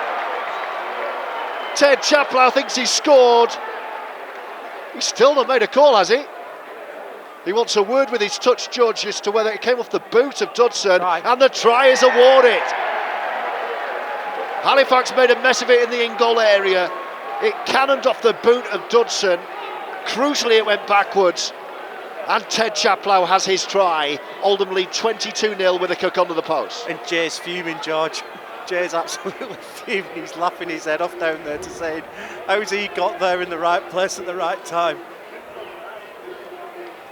T.Chapelhow thinks he's scored. He's still not made a call, has he? He wants a word with his touch judge as to whether it came off the boot of Dudson, and the try is awarded. Halifax made a mess of it in the in-goal area. It cannoned off the boot of Dudson. Crucially, it went backwards, and T.Chapelhow has his try. Oldham lead 22-0 with a kick onto the post. And Jay's fuming, George. Jay's absolutely fuming. He's laughing his head off down there to saying, how's he got there in the right place at the right time?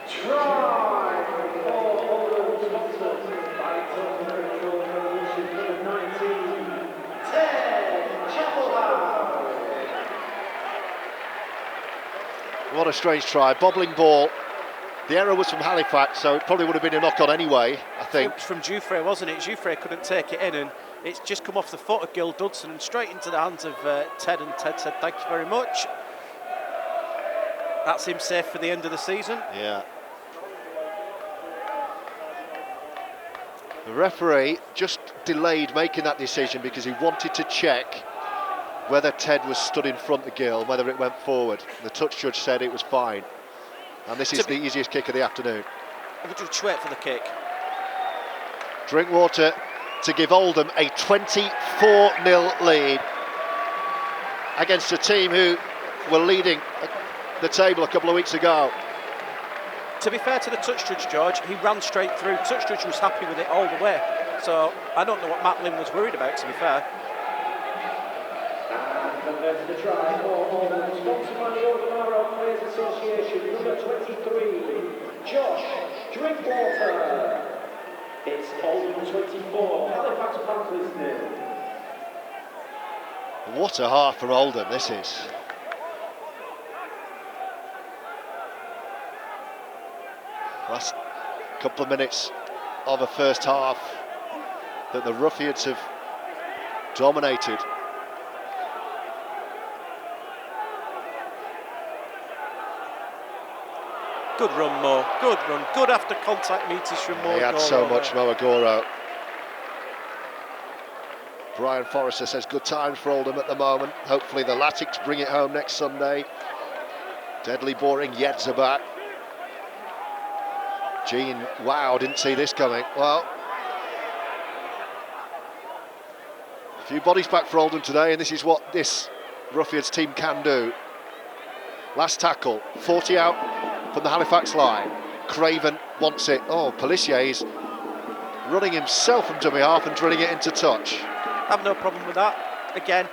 Try for Oldham Thompson by Tom Rachel, number 19, T.Chapelhow. What a strange try, bobbling ball. The error was from Halifax, so it probably would have been a knock-on anyway, I think. It was from Jouffre, wasn't it? Jouffre couldn't take it in, and it's just come off the foot of Gil Dudson and straight into the hands of Ted, and Ted said, thank you very much. That's him safe for the end of the season. Yeah. The referee just delayed making that decision because he wanted to check whether Ted was stood in front of Gill, whether it went forward. The touch judge said it was fine. And this is the easiest kick of the afternoon. Would you wait for the kick? Drinkwater to give Oldham a 24-0 lead against a team who were leading the table a couple of weeks ago. To be fair to the touch judge, George, he ran straight through. Touch judge was happy with it all the way. So I don't know what Matt Lynn was worried about, to be fair. And there's the try for Oldham, sponsored by the Oldham Players Association, number 23, Josh Drinkwater. It's Oldham 24, Halifax Panthers 0. What a half for Oldham this is. Last couple of minutes of a first half that the Roughyeds have dominated. Good run, Mo. Good run. Good after contact meters from Mo. He had so much, Moagoro. Brian Forrester says good times for Oldham at the moment. Hopefully the Latics bring it home next Sunday. Deadly boring Yeds are back. Gene, wow, didn't see this coming. Well, a few bodies back for Oldham today, and this is what this Roughyeds team can do. Last tackle, 40 out from the Halifax line. Craven wants it. Oh, Pelissier's running himself from dummy half and drilling it into touch. Have no problem with that. Again,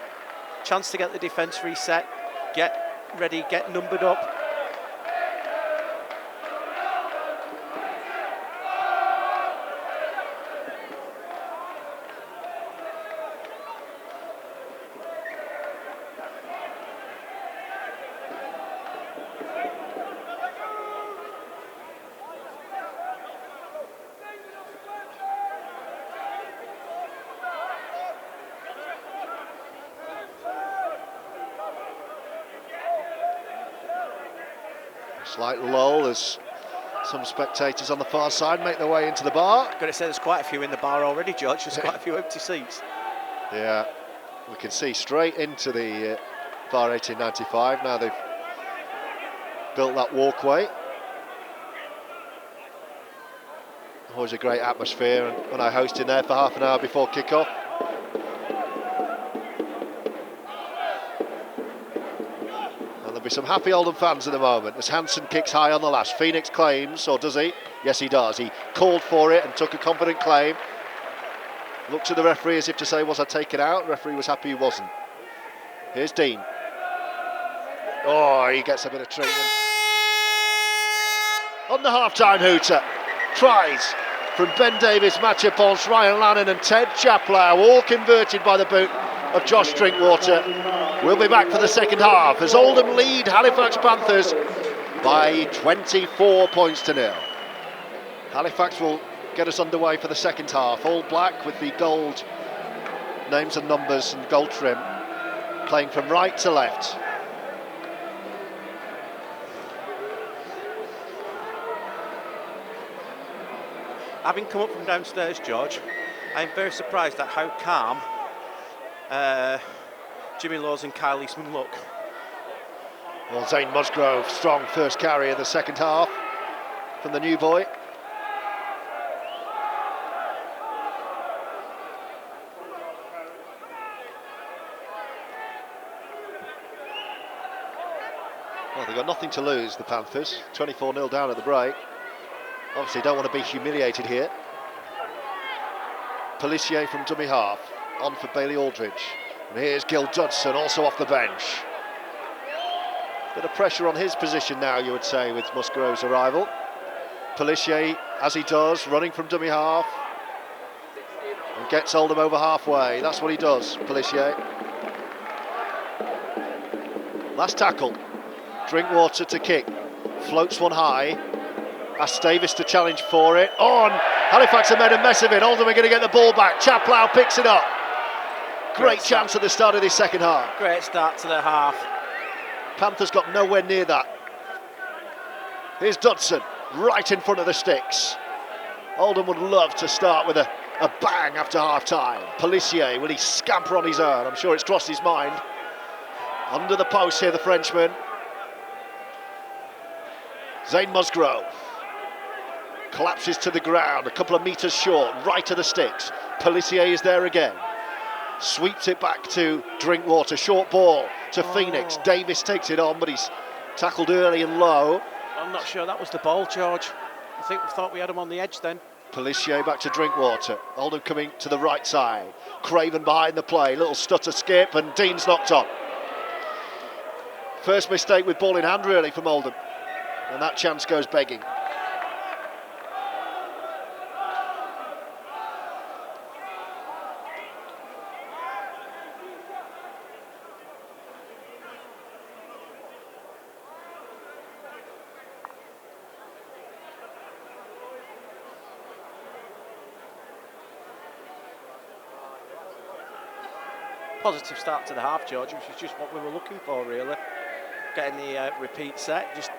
chance to get the defence reset, get ready, get numbered up. Slight lull as some spectators on the far side make their way into the bar. Got to say, there's quite a few in the bar already, George. There's quite a few empty seats. Yeah, we can see straight into the bar 1895. Now they've built that walkway. Always a great atmosphere, and when I host in there for half an hour before kick-off. There'll be some happy Oldham fans at the moment as Hansen kicks high on the lash. Phoenix claims, or does he? Yes, he does. He called for it and took a confident claim. Looked at the referee as if to say, was I taken out? The referee was happy he wasn't. Here's Dean. Oh, he gets a bit of treatment. On the half-time hooter, tries from Ben Davies, Mathieu Pons, Ryan Lannon and T.Chapelhow, all converted by the boot of Josh Drinkwater. We'll be back for the second half as Oldham lead Halifax Panthers by 24 points to 0. Halifax will get us underway for the second half. All black with the gold names and numbers and gold trim, playing from right to left. Having come up from downstairs, George, I'm very surprised at how calm Jimmy Laws and Kyle Eastman look. Well, Zane Musgrove, strong first carry in the second half from the new boy. Well, they've got nothing to lose, the Panthers. 24-0 down at the break. Obviously don't want to be humiliated here. Pelissier from dummy half, on for Bailey Aldridge. And here's Gil Dudson, also off the bench. Bit of pressure on his position now, you would say, with Musgrove's arrival. Pelissier, as he does, running from dummy half. And gets Oldham over halfway. That's what he does, Pelissier. Last tackle. Drinkwater to kick. Floats one high. Asks Davies to challenge for it. On! Halifax have made a mess of it. Oldham are going to get the ball back. Chapelhow picks it up. Great chance at the start of this second half. Great start to the half. Panthers got nowhere near that. Here's Dudson, right in front of the sticks. Oldham would love to start with a bang after half-time. Pelissier, will he scamper on his own? I'm sure it's crossed his mind. Under the post here, the Frenchman. Zane Musgrove collapses to the ground, a couple of metres short, right of the sticks. Pelissier is there again. Sweeps it back to Drinkwater, short ball to Phoenix. Davies takes it on, but he's tackled early and low. I'm not sure that was the ball, George. I think we thought we had him on the edge then. Pelissier back to Drinkwater. Oldham coming to the right side. Craven behind the play, little stutter skip, and Dean's knocked on. First mistake with ball in hand really from Oldham, and that chance goes begging. Positive start to the half, George, which is just what we were looking for, really. Getting the repeat set, just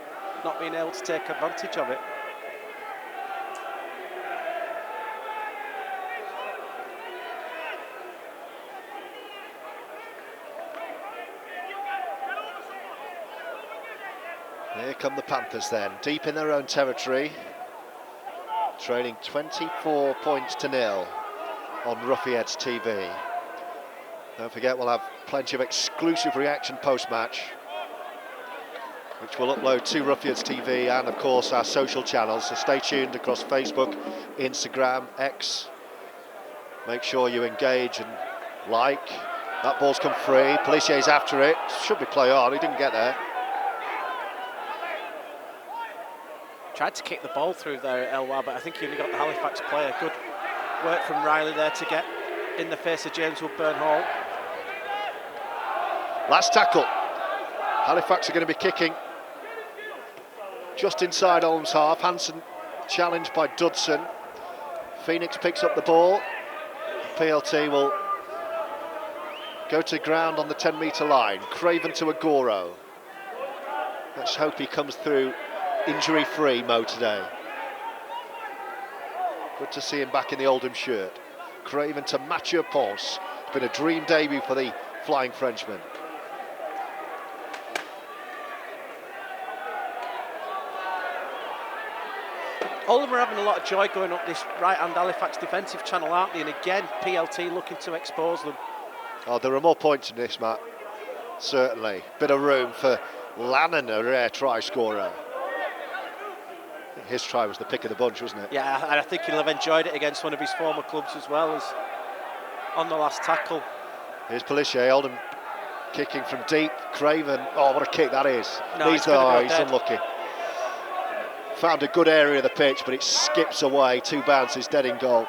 not being able to take advantage of it. Here come the Panthers then, deep in their own territory, trailing 24 points to 0 on Roughyeds TV. Don't forget, we'll have plenty of exclusive reaction post-match, which we'll upload to Roughyeds TV and, of course, our social channels. So stay tuned across Facebook, Instagram, X. Make sure you engage and like. That ball's come free. Pelissier's after it. Should be play on. He didn't get there. Tried to kick the ball through there at Elwha, but I think he only got the Halifax player. Good work from Riley there to get in the face of James Woodburn-Hall. Last tackle. Halifax are going to be kicking just inside Oldham's half. Hansen challenged by Dudson. Phoenix picks up the ball. PLT will go to ground on the 10-metre line. Craven to Agoro. Let's hope he comes through injury-free mode today. Good to see him back in the Oldham shirt. Craven to Mathieu Pons. It's been a dream debut for the Flying Frenchman. Oldham are having a lot of joy going up this right-hand Halifax defensive channel, aren't they? And again, PLT looking to expose them. Oh, there are more points in this, Matt. Certainly. Bit of room for Lannon, a rare try scorer. His try was the pick of the bunch, wasn't it? Yeah, and I think he'll have enjoyed it against one of his former clubs as well as on the last tackle. Here's Pelissier, Oldham kicking from deep. Craven, oh, what a kick that is. No, he's unlucky. Found a good area of the pitch, but it skips away. 2 bounces, dead in goal.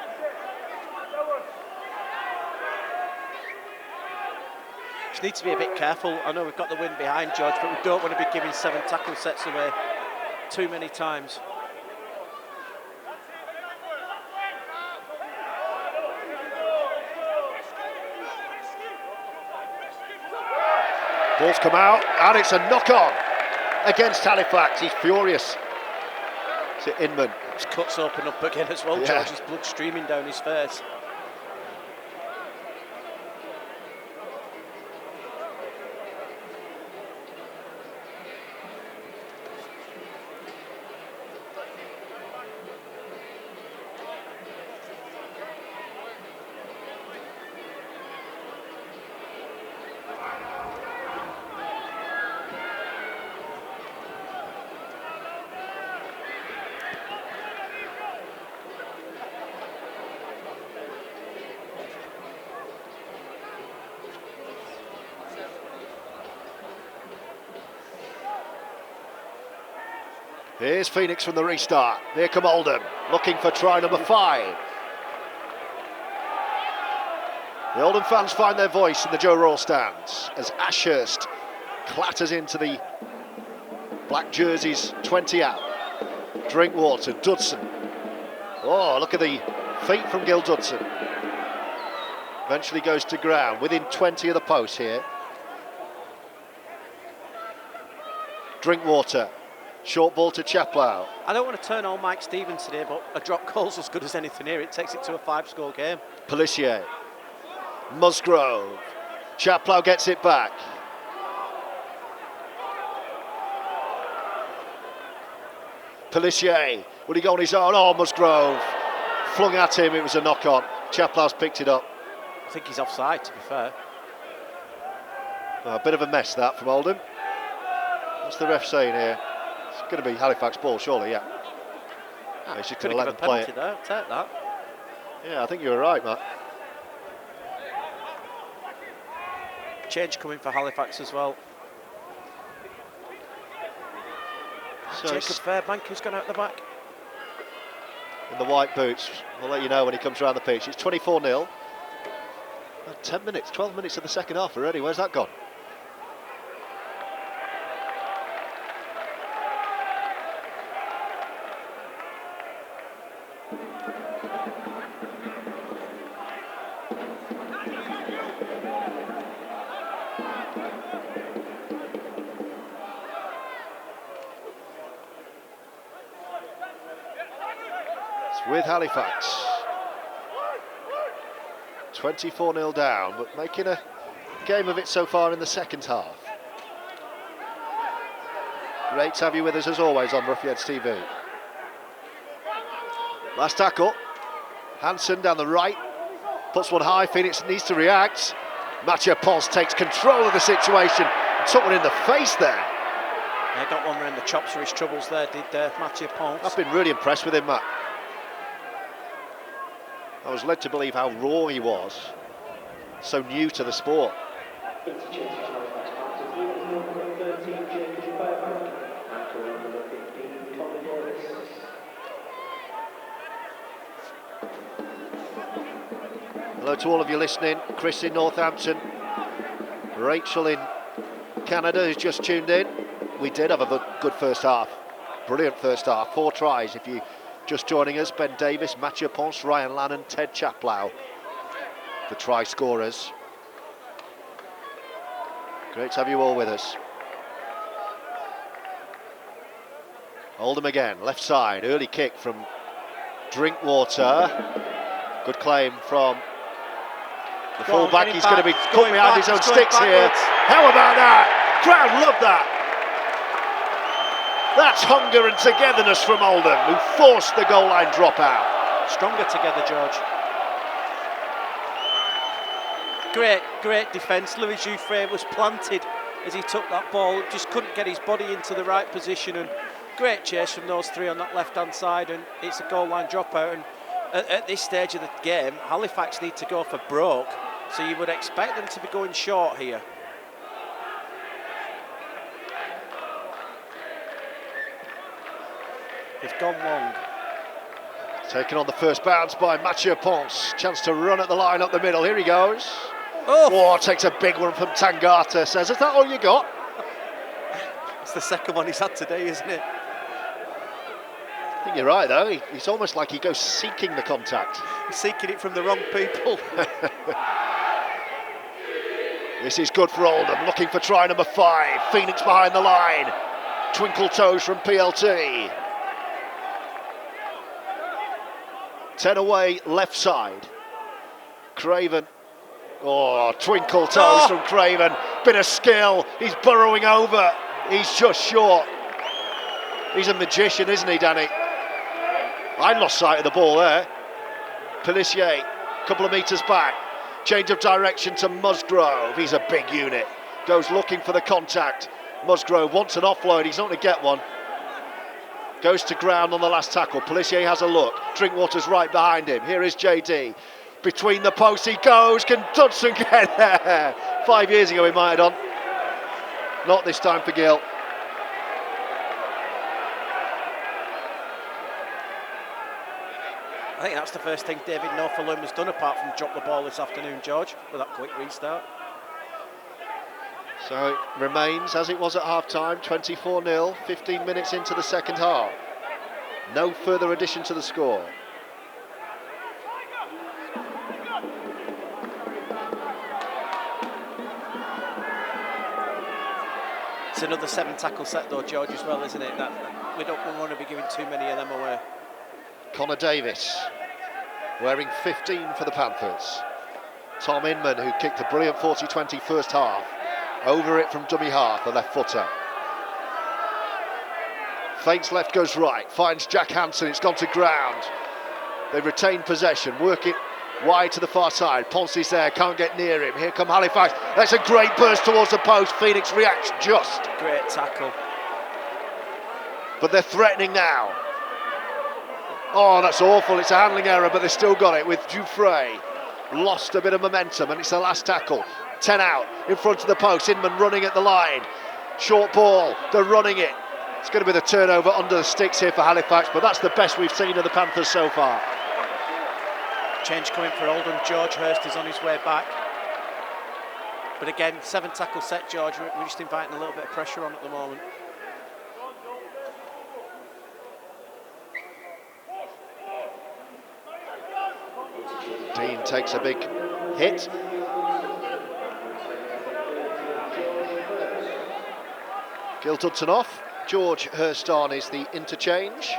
Just need to be a bit careful. I know we've got the wind behind, George, but we don't want to be giving 7 tackle sets away too many times. Ball's come out, and it's a knock-on against Halifax. He's furious. Is it Inman? His cuts open up again as well, George. His blood streaming down his face. Here's Phoenix from the restart. Here come Oldham, looking for try number 5. The Oldham fans find their voice in the Joe Royal stands as Ashurst clatters into the black jerseys, 20 out. Drinkwater, Dudson. Oh, look at the feet from Gil Dudson. Eventually goes to ground, within 20 of the post here. Drinkwater. Short ball to Chapelhow. I don't want to turn on Mike Stevens today, but a drop goal's as good as anything here. It takes it to a 5-score game. Pelissier. Musgrove. Chapelhow gets it back. Pelissier, will he go on his own? Oh, Musgrove flung at him, it was a knock-on. Chaplow's picked it up. I think he's offside, to be fair. A bit of a mess that from Oldham. What's the ref saying here? It's going to be Halifax ball, surely, yeah. He's just going to let them play it. There. Take that. Yeah, I think you were right, Matt. Change coming for Halifax as well. So Jacob Fairbank, who's gone out the back. In the white boots, we'll let you know when he comes around the pitch. It's 24-0. 10 minutes, 12 minutes of the second half already. Where's that gone? With Halifax, 24-0 down, but making a game of it so far in the second half. Great to have you with us as always on Roughyeds TV. Last tackle, Hansen down the right, puts one high, Phoenix needs to react. Mathieu Pons takes control of the situation, took one in the face there. Yeah, got one around the chops for his troubles there, did Mathieu Pons. I've been really impressed with him, Matt. I was led to believe how raw he was, so new to the sport. Hello to all of you listening. Chris in Northampton, Rachel in Canada who's just tuned in. We did have a good first half, brilliant first half, 4 tries if you just joining us. Ben Davies, Mathieu Pons, Ryan Lannon, T.Chapelhow, the try scorers. Great to have you all with us. Oldham again, left side, early kick from Drinkwater. Good claim from the full-back. He's going to be caught behind his own sticks here. How about that? Crowd love that. That's hunger and togetherness from Oldham, who forced the goal line dropout. Stronger together, George. Great defence. Louis Jouffre was planted as he took that ball, just couldn't get his body into the right position, and great chase from those 3 on that left-hand side, and it's a goal line dropout. And at this stage of the game, Halifax need to go for broke, so you would expect them to be going short here. They've gone long. Taking on the first bounce by Mathieu Pons. Chance to run at the line up the middle. Here he goes. Oh, Takes a big one from Tangata. Says, is that all you got? it's the second one he's had today, isn't it? I think you're right, though. It's almost like he goes seeking the contact. He's seeking it from the wrong people. This is good for Oldham. Looking for try number 5. Phoenix behind the line. Twinkle toes from PLT. 10 away, left side. Craven. Twinkle toes from Craven. Bit of skill. He's burrowing over. He's just short. He's a magician, isn't he, Danny? I lost sight of the ball there. Pelissier, a couple of metres back. Change of direction to Musgrove. He's a big unit. Goes looking for the contact. Musgrove wants an offload. He's not going to get one. Goes to ground on the last tackle. Pelissier has a look. Drinkwater's right behind him. Here is JD. Between the posts he goes. Can Dodson get there? 5 years ago he might have done. Not this time for Gill. I think that's the first thing David Norfolum has done apart from drop the ball this afternoon, George, with that quick restart. So it remains as it was at half-time, 24-0, 15 minutes into the second half. No further addition to the score. It's another 7 tackle set though, George, as well, isn't it? That we don't want to be giving too many of them away. Connor Davies, wearing 15 for the Panthers. Tom Inman, who kicked a brilliant 40-20 first half, over it from dummy half, the left footer. Feints left, goes right, finds Jack Hansen, it's gone to ground. They've retained possession, work it wide to the far side. Pons is there, can't get near him. Here come Halifax. That's a great burst towards the post. Phoenix reacts just. Great tackle. But they're threatening now. Oh, that's awful. It's a handling error, but they've still got it with Dufresne. Lost a bit of momentum, and it's the last tackle. 10 out, in front of the post. Inman running at the line. Short ball, they're running it. It's going to be the turnover under the sticks here for Halifax, but that's the best we've seen of the Panthers so far. Change coming for Oldham. George Hurst is on his way back. But again, 7 tackle set, George. We're just inviting a little bit of pressure on at the moment. Dean takes a big hit. Giltudson off. George Hurst on is the interchange.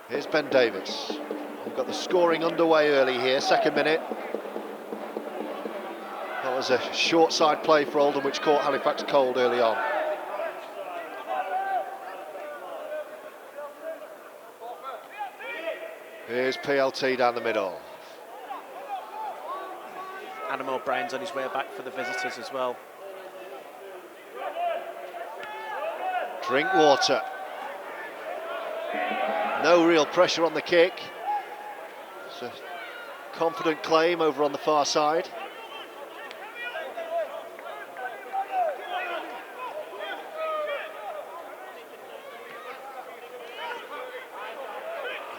Here's Ben Davies. We've got the scoring underway early here, 2nd minute. That was a short side play for Oldham, which caught Halifax cold early on. Here's PLT down the middle. Adam O'Brien's on his way back for the visitors as well. Drinkwater. No real pressure on the kick. It's a confident claim over on the far side.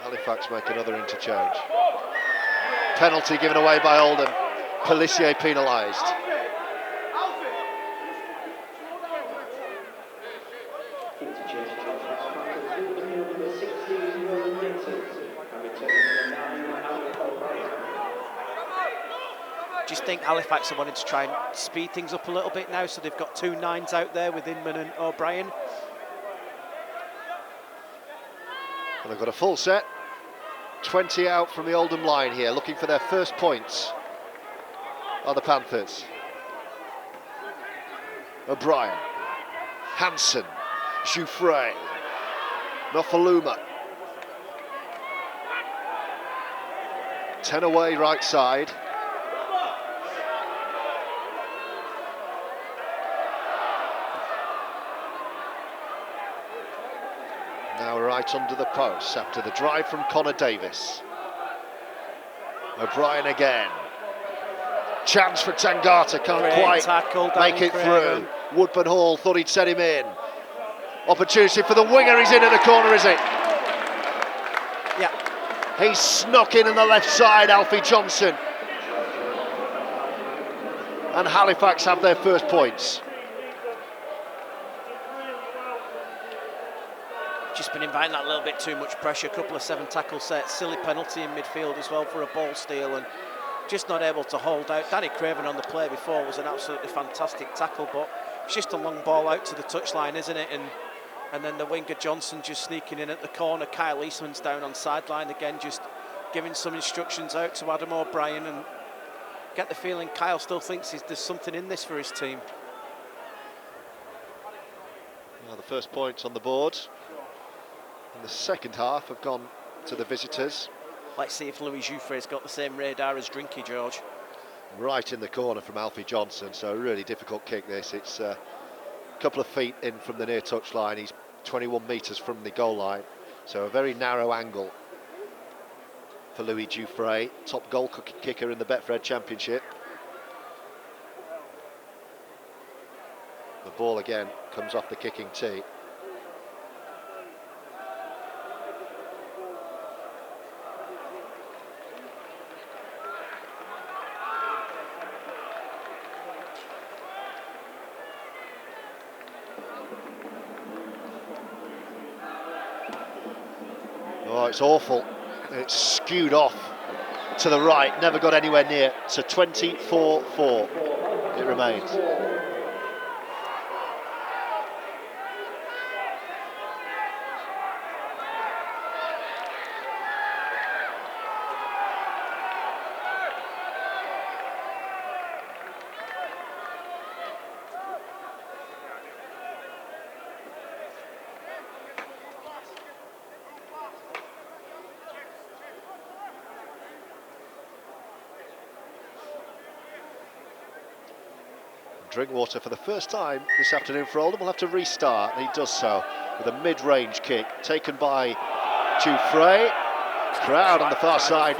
Halifax make another interchange. Penalty given away by Oldham. Pelissier penalised. Do you think Halifax are wanting to try and speed things up a little bit now, so they've got 2 9s out there with Inman and O'Brien? And they've got a full set. 20 out from the Oldham line here, looking for their first points are the Panthers. O'Brien, Hansen, Dufresne, Nofaluma. 10 away right side. Now right under the post after the drive from Connor Davies. O'Brien again. Chance for Tangata, can't Great quite tackle, make it through. Woodburn-Hall thought he'd set him in. Opportunity for the winger, he's in at the corner, is it? Yeah. He's snuck in on the left side, Alfie Johnson. And Halifax have their first points. Just been inviting that little bit too much pressure. A couple of 7 tackle sets, silly penalty in midfield as well for a ball steal, and just not able to hold out. Danny Craven on the play before was an absolutely fantastic tackle, but it's just a long ball out to the touchline, isn't it? And then the winger Johnson just sneaking in at the corner. Kyle Eastman's down on sideline again, just giving some instructions out to Adam O'Brien, and get the feeling Kyle still thinks there's something in this for his team. Well, the first points on the board in the second half have gone to the visitors. Let's see if Louis Jouffre's got the same radar as Drinky, George. Right in the corner from Alfie Johnson, so a really difficult kick this. It's a couple of feet in from the near touch line. He's 21 metres from the goal line, so a very narrow angle for Louis Jouffre, top goal kicker in the Betfred Championship. The ball again comes off the kicking tee. Oh, it's awful. It's skewed off to the right, never got anywhere near. So 24-4 it remains. Drinkwater for the first time this afternoon for Oldham will have to restart, and he does so with a mid-range kick taken by Dufresne. Crowd on the far side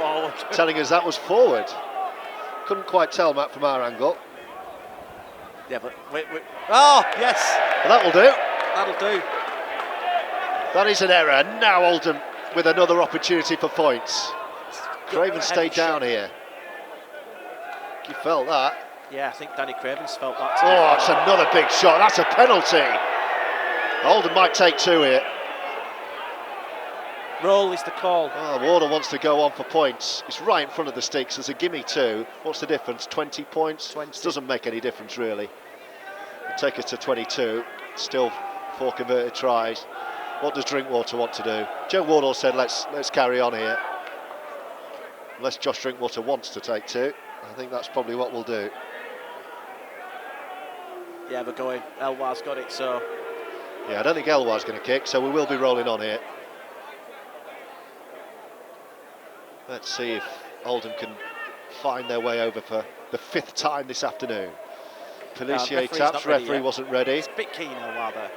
telling us that was forward. Couldn't quite tell, Matt, from our angle. Yeah, but wait. Oh, yes. Well, that'll do. That'll do. That is an error. Now Oldham with another opportunity for points. Craven stayed down here. You felt that. Yeah, I think Danny Craven's felt that too. Oh, that's another big shot. That's a penalty. Oldham might take two here. Roll is the call. Oh, Warner wants to go on for points. It's right in front of the sticks. There's a gimme two. What's the difference? 20 points? 20. Doesn't make any difference, really. It'll take us to 22. Still 4 converted tries. What does Drinkwater want to do? Joe Wardle said, let's carry on here. Unless Josh Drinkwater wants to take two. I think that's probably what we'll do. Yeah, we're going. Elwar's got it, so... Yeah, I don't think Elwar's going to kick, so we will be rolling on here. Let's see if Oldham can find their way over for the 5th time this afternoon. Pelissier taps, referee wasn't ready. It's a bit keen, Elwar there.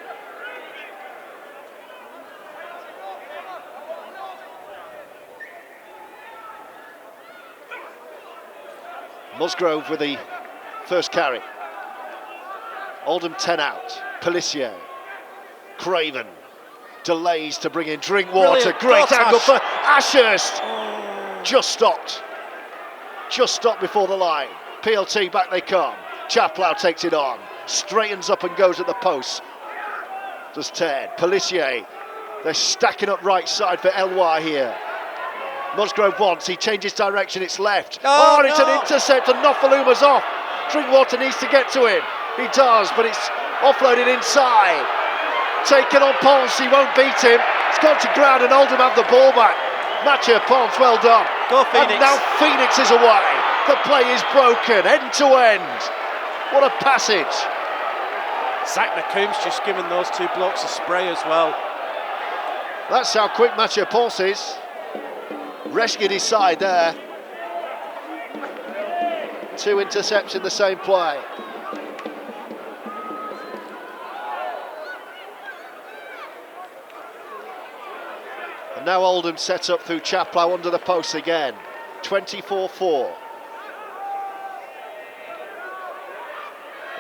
Musgrove with the first carry. Oldham 10 out. Pelissier. Craven. Delays to bring in Drinkwater. Brilliant. Great Got angle Ash. for Ashurst. Just stopped. Just stopped before the line. PLT back they come. Chapelhow takes it on. Straightens up and goes at the post. Does Ted. Pelissier. They're stacking up right side for Elwar here. Musgrove wants, he changes direction, it's left. Oh, and it's an intercept and Nofaluma's off. Drinkwater needs to get to him. He does, but it's offloaded inside. Taken on Pons, he won't beat him. It's gone to ground and Oldham have the ball back. Matcher Pons, well done. Go Phoenix. And now Phoenix is away. The play is broken, end to end. What a passage. Zach McComb's just given those two blokes a spray as well. That's how quick Matcher Pons is. Rescued his side there. 2 intercepts in the same play. And now Oldham set up through Chapelhow under the post again. 24-4.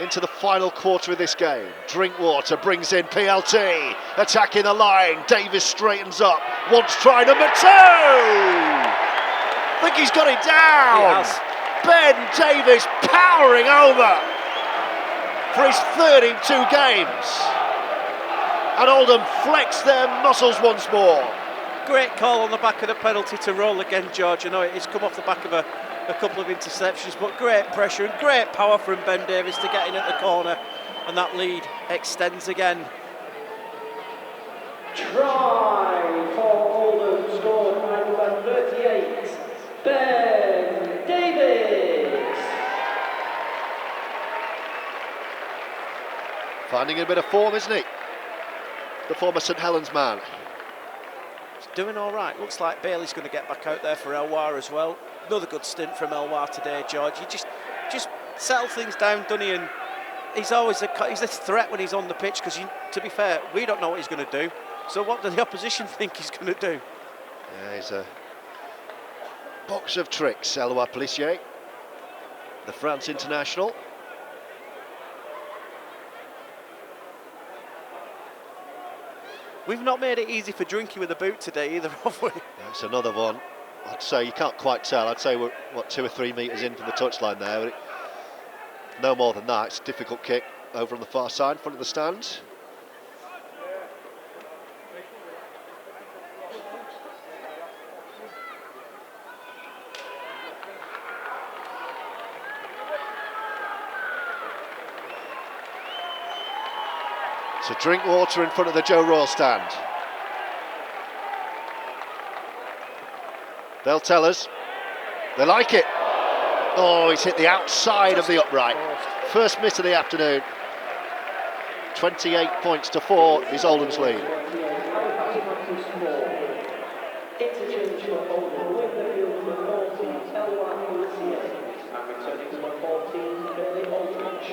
Into the final quarter of this game. Drinkwater brings in PLT, attacking the line. Davies straightens up, wants try number 2. I think he's got it down. Ben Davies powering over for his 3rd in 2 games. And Oldham flex their muscles once more. Great call on the back of the penalty to roll again, George. I know it's come off the back of a couple of interceptions, but great pressure and great power from Ben Davies to get in at the corner, and that lead extends again. Try for Oldham, scored by number 38, Ben Davies. Finding a bit of form, isn't he? The former St Helens man. He's doing all right. Looks like Bailey's going to get back out there for Elwar as well. Another good stint from Elwar today, George. He just settle things down, doesn't he? And he's always he's a threat when he's on the pitch, because, to be fair, we don't know what he's going to do. So what do the opposition think he's going to do? Yeah, he's a box of tricks, Elwar Pelissier, the France international. We've not made it easy for Drinky with the boot today either, have we? That's another one. I'd say you can't quite tell. I'd say we're, 2 or 3 metres in from the touchline there. But no more than that. It's a difficult kick over on the far side, in front of the stands. So Drinkwater in front of the Joe Royal stand. They'll tell us. They like it. Oh, he's hit the outside of the upright. First miss of the afternoon. 28 points to 4 is Oldham's lead. Interchange for Oldham with the field number 14, Elwar Pelissier, and returning number 14, Billy Aldrich.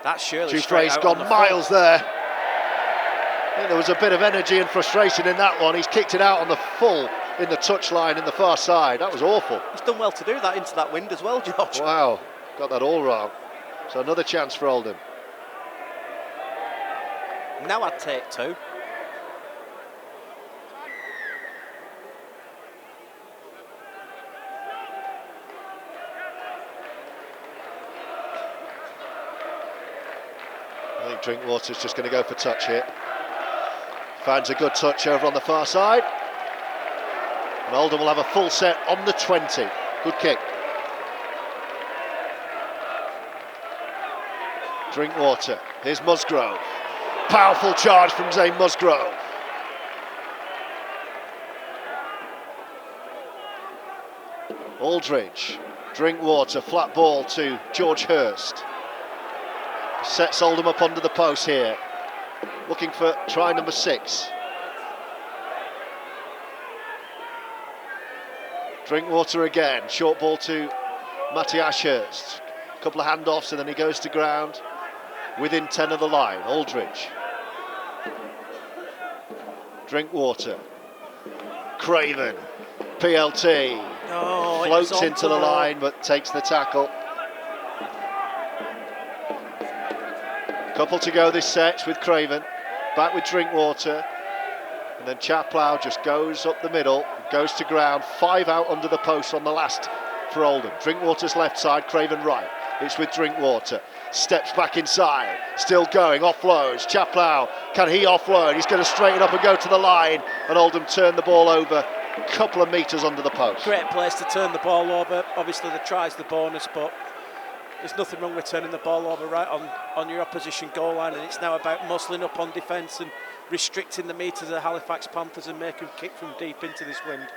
That's surely straight Dufresne's out gone on the miles full. there. I think there was a bit of energy and frustration in that one. He's kicked it out on the full in the touchline in the far side. That was awful. He's done well to do that into that wind as well, George. Wow, got that all wrong. So another chance for Oldham. Now I'd take 2. I think Drinkwater's just going to go for touch here. Finds a good touch over on the far side. And Oldham will have a full set on the 20. Good kick. Drinkwater. Here's Musgrove. Powerful charge from Zane Musgrove. Aldridge. Drinkwater. Flat ball to George Hurst. Sets Oldham up under the post here. Looking for try number 6. Drinkwater again. Short ball to Matty Ashurst. A couple of handoffs and then he goes to ground within 10 of the line. Aldridge. Drinkwater. Craven. PLT. Oh, Floats into the line but takes the tackle. Couple to go this set with Craven, back with Drinkwater, and then Chapelhow just goes up the middle, goes to ground, 5 out under the post on the last for Oldham. Drinkwater's left side, Craven right. It's with Drinkwater, steps back inside, still going, offloads. Chapelhow, can he offload? He's going to straighten up and go to the line, and Oldham turn the ball over a couple of metres under the post. Great place to turn the ball over. Obviously the try's the bonus, but there's nothing wrong with turning the ball over right on your opposition goal line, and it's now about muscling up on defence and restricting the metres of the Halifax Panthers and making them kick from deep into this wind.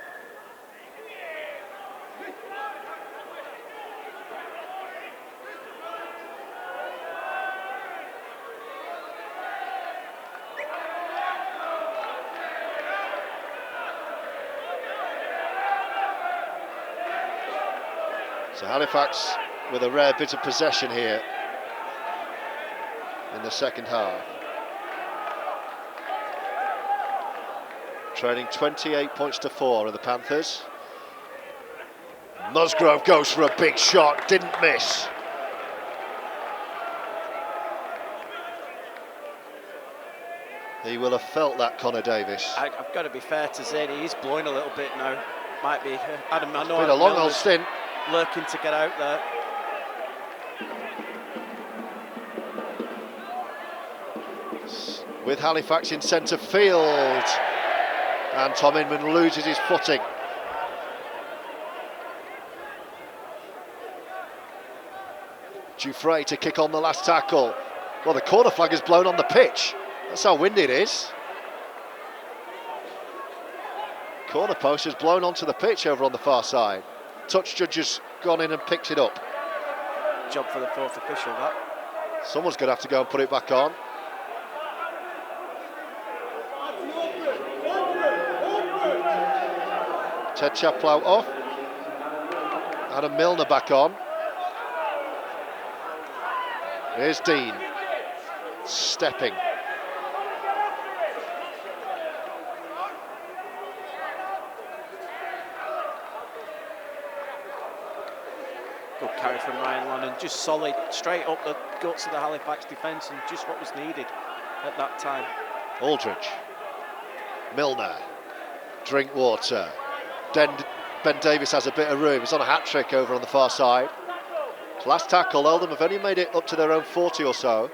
So Halifax with a rare bit of possession here in the second half. Trailing 28 points to 4 of the Panthers. Musgrove goes for a big shot, didn't miss. He will have felt that, Connor Davies. I've got to be fair to Zane, he's blowing a little bit now. Might be Adam. I know Been a long old stint. Lurking to get out there. With Halifax in centre field, and Tom Inman loses his footing. Dufresne to kick on the last tackle. Well, the corner flag is blown on the pitch. That's how windy it is. Corner post has blown onto the pitch over on the far side. Touch judge has gone in and picked it up. Job for the 4th official, that. Someone's going to have to go and put it back on. T.Chapelhow off. Adam Milner back on. Here's Dean. Stepping. Good carry from Ryan Lannon, just solid, straight up the guts of the Halifax defence, and just what was needed at that time. Aldridge. Milner. Drinkwater. Ben Davies has a bit of room. He's on a hat-trick over on the far side. Last tackle, Oldham have only made it up to their own 40 or so.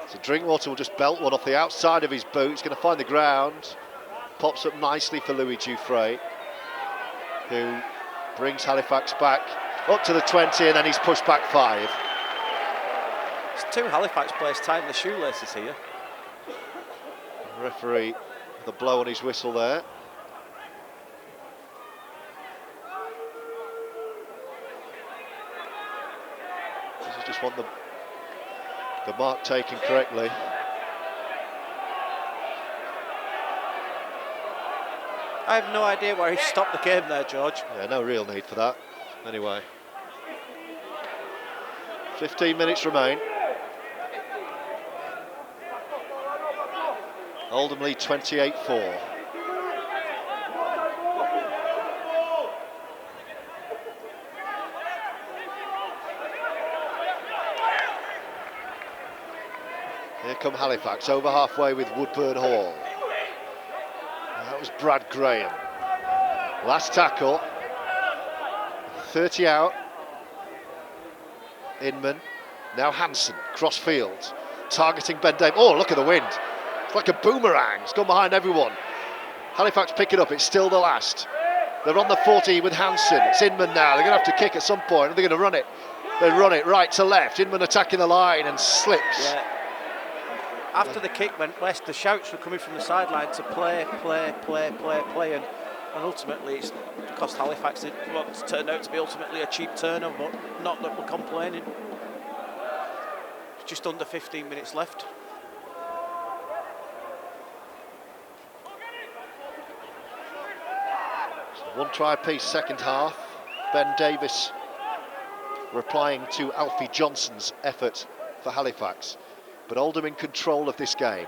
So Drinkwater will just belt one off the outside of his boot. He's going to find the ground. Pops up nicely for Louis Dufresne, who brings Halifax back up to the 20, and then he's pushed back 5. It's 2 Halifax players tying the shoelaces here. Referee with a blow on his whistle there. Just want the mark taken correctly. I have no idea why he stopped the game there, George. Yeah, no real need for that. Anyway. 15 minutes remain. Oldham lead 28-4. Here come Halifax, over halfway with Woodburn-Hall. That was Brad Graham. Last tackle. 30 out. Inman. Now Hansen, cross field. Targeting Ben Davies. Oh, look at the wind. It's like a boomerang. It's gone behind everyone. Halifax pick it up. It's still the last. They're on the 40 with Hansen. It's Inman now. They're going to have to kick at some point. Are they going to run it? They run it right to left. Inman attacking the line and slips. Yeah. After the kick went west, the shouts were coming from the sideline to play, and ultimately it's cost Halifax what turned out to be ultimately a cheap turnover, but not that we're complaining. Just under 15 minutes left. One try apiece, second half. Ben Davies replying to Alfie Johnson's effort for Halifax. But Oldham in control of this game.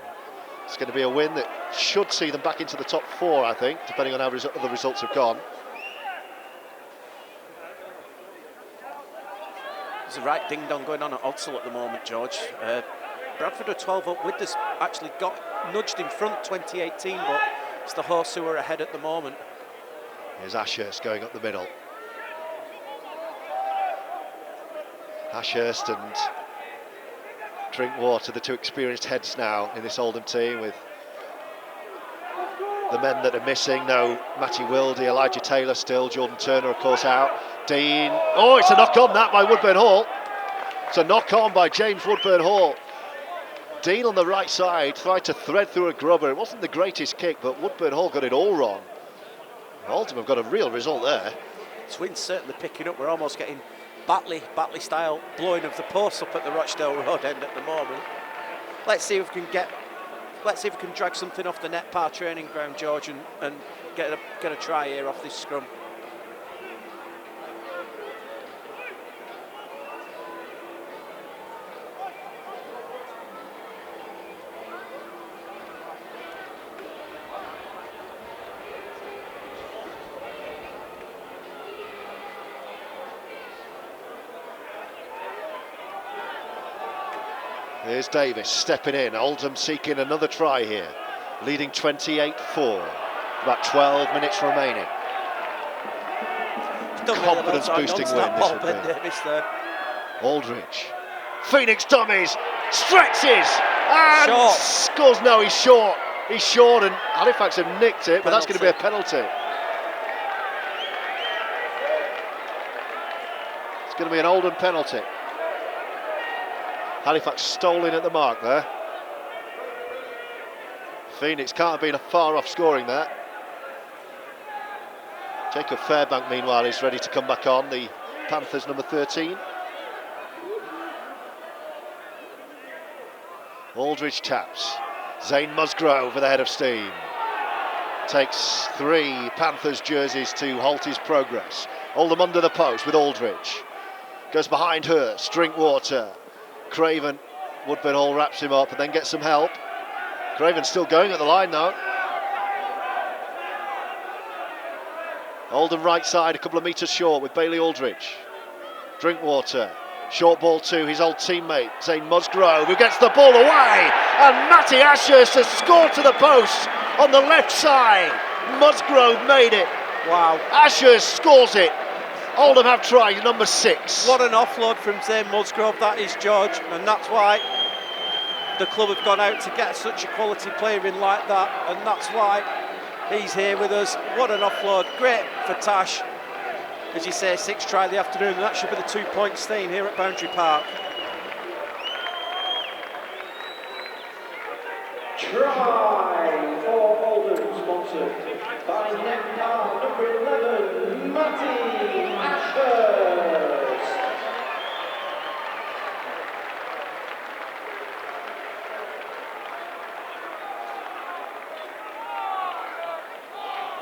It's going to be a win that should see them back into the top 4, I think, depending on how other results have gone. There's a right ding-dong going on at Odsal at the moment, George. Bradford are 12 up with this, actually got nudged in front 2018, but it's the Horse who are ahead at the moment. Here's Ashurst going up the middle. Ashurst and Drinkwater, the two experienced heads now in this Oldham team, with the men that are missing. No Matty Wildy, Elijah Taylor still, Jordan Turner of course out. Dean, oh, it's a knock on that by Woodburn-Hall. It's a knock on by James Woodburn-Hall. Dean on the right side tried to thread through a grubber. It wasn't the greatest kick, but Woodburn-Hall got it all wrong. Oldham have got a real result there. Swin's certainly picking up. We're almost getting Batley style blowing of the posts up at the Rochdale Road end at the moment. Let's see if we can drag something off the net par training ground, George, and get a try here off this scrum. Here's Davies stepping in. Oldham seeking another try here, leading 28-4. About 12 minutes remaining. Confidence boosting win this would be. Aldridge. Phoenix dummies, stretches and short. Scores. No, he's short. He's short, and Halifax have nicked it, but that's going to be a penalty. It's going to be an Oldham penalty. Halifax stolen at the mark there. Phoenix can't have been far off scoring there. Jacob Fairbank, meanwhile, is ready to come back on, the Panthers number 13. Aldridge taps. Zane Musgrove with a head of steam. Takes 3 Panthers jerseys to halt his progress. Oldham under the post with Aldridge. Goes behind Hurst, Drinkwater. Craven, Woodburn-Hall wraps him up and then gets some help. Craven's still going at the line now. Oldham right side, a couple of metres short with Bailey Aldridge. Drinkwater, short ball to his old teammate, Zane Musgrove, who gets the ball away. And Matty Ashurst has scored to the post on the left side. Musgrove made it. Wow. Ashurst scores it. Oldham have tried number 6. What an offload from Zane Musgrove that is, George, and that's why the club have gone out to get such a quality player in like that, and that's why he's here with us. What an offload, great for Tash. As you say, 6th try of the afternoon, and that should be the 2-point staying here at Boundary Park. Try for Oldham, sponsored by Netcar number 11, Matty Ashurst.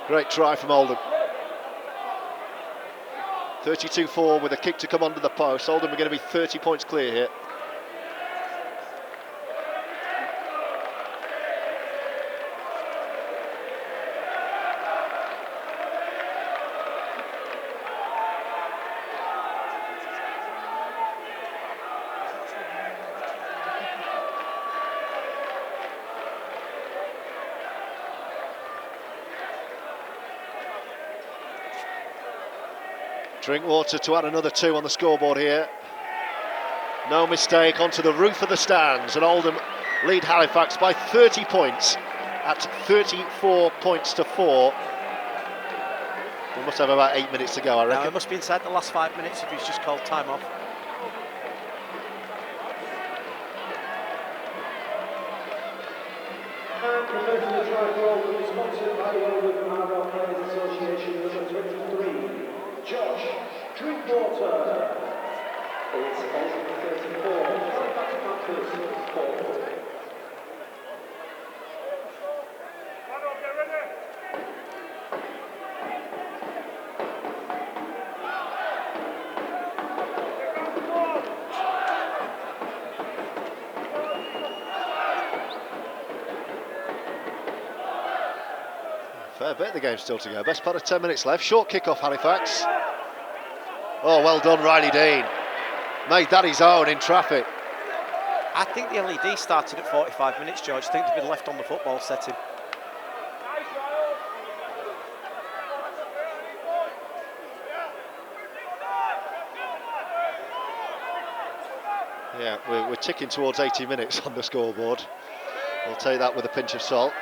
Great try from Oldham. 32-4 with a kick to come under the post. Oldham are going to be 30 points clear here. Drinkwater to add another 2 on the scoreboard here. No mistake, onto the roof of the stands, and Oldham lead Halifax by 30 points at 34 points to 4. We must have about 8 minutes to go, I reckon. No, it must be inside the last 5 minutes if he's just called time off. And the try is sponsored by the Oldham Players Association, number 23, Josh Drinkwater. It's Oldham 34, Halifax Panthers 4. Fair bit of the game still to go. Best part of 10 minutes left. Short kick-off, Halifax. Oh, well done, Riley Dean. Made that his own in traffic. I think the LED started at 45 minutes, George. I think they've been left on the football setting. Yeah, we're ticking towards 80 minutes on the scoreboard. We'll take that with a pinch of salt.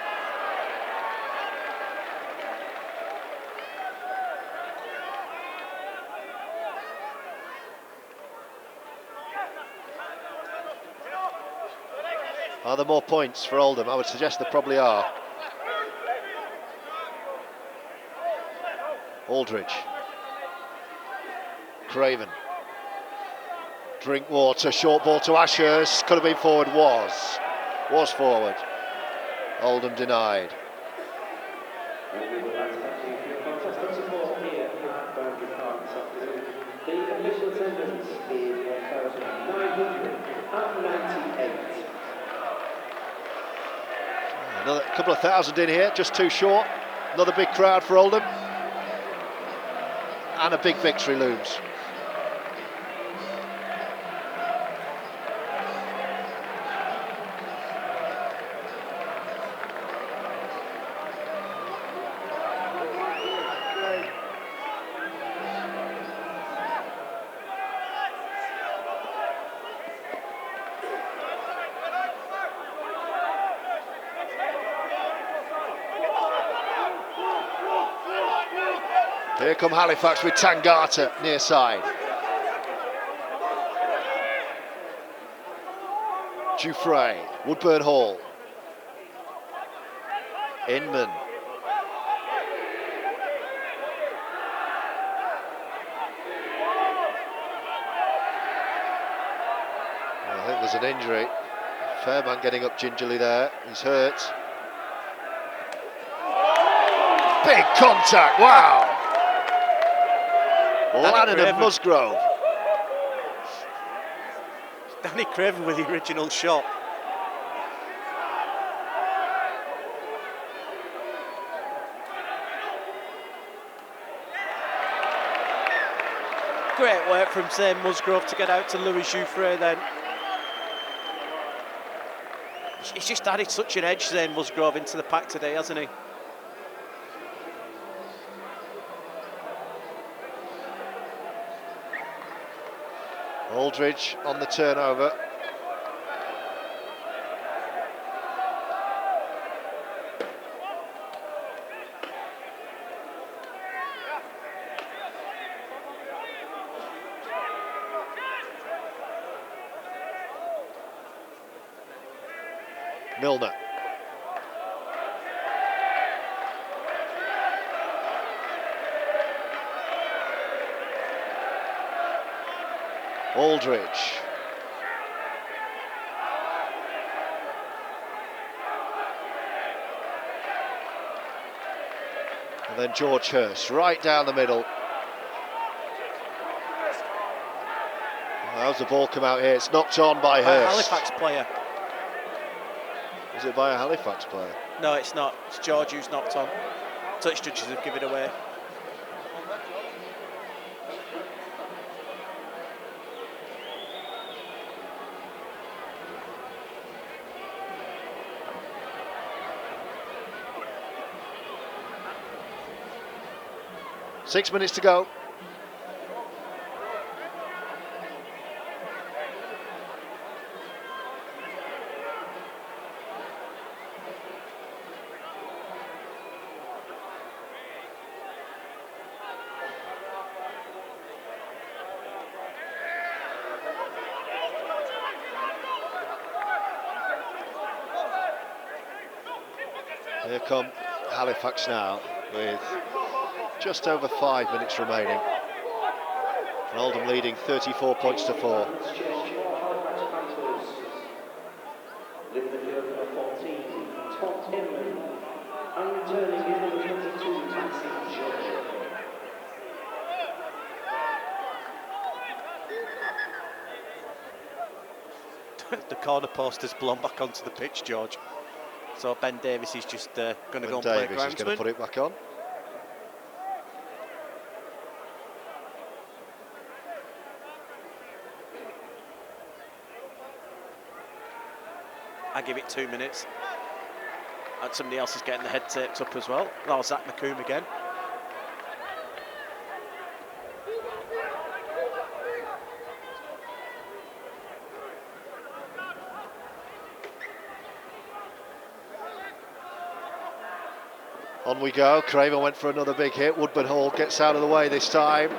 Are there more points for Oldham? I would suggest there probably are. Aldridge. Craven. Drinkwater, short ball to Ashurst. Could have been forward, was forward. Oldham denied. Fantastic support here at Boundary Park this afternoon. The official attendance is 1,998. Another couple of thousand in here, just too short. Another big crowd for Oldham. And a big victory looms. Here come Halifax with Tangata near side. Dufresne, Woodburn-Hall. Inman. I think there's an injury. Fairman getting up gingerly there. He's hurt. Big contact, wow! Lannon and Musgrove. Danny Craven with the original shot. Great work from Zane Musgrove to get out to Louis Jouffre then. He's just added such an edge, Zane Musgrove, into the pack today, hasn't he? Aldridge on the turnover. Milner. Aldridge. And then George Hurst right down the middle. How's the ball come out here? It's knocked on by A Hurst. Halifax player. Is it by a Halifax player? No, it's not. It's George who's knocked on. Touch judges have given it away. Six minutes to go. Here come Halifax now with just over 5 minutes remaining. And Oldham leading 34 points to 4. The corner post has blown back onto the pitch, George. So Ben Davies is just going to go and play Davies is going to put it back on. I give it 2 minutes. And somebody else is getting the head taped up as well. Oh, Zach McComb again. On we go. Craven went for another big hit. Woodburn-Hall gets out of the way this time.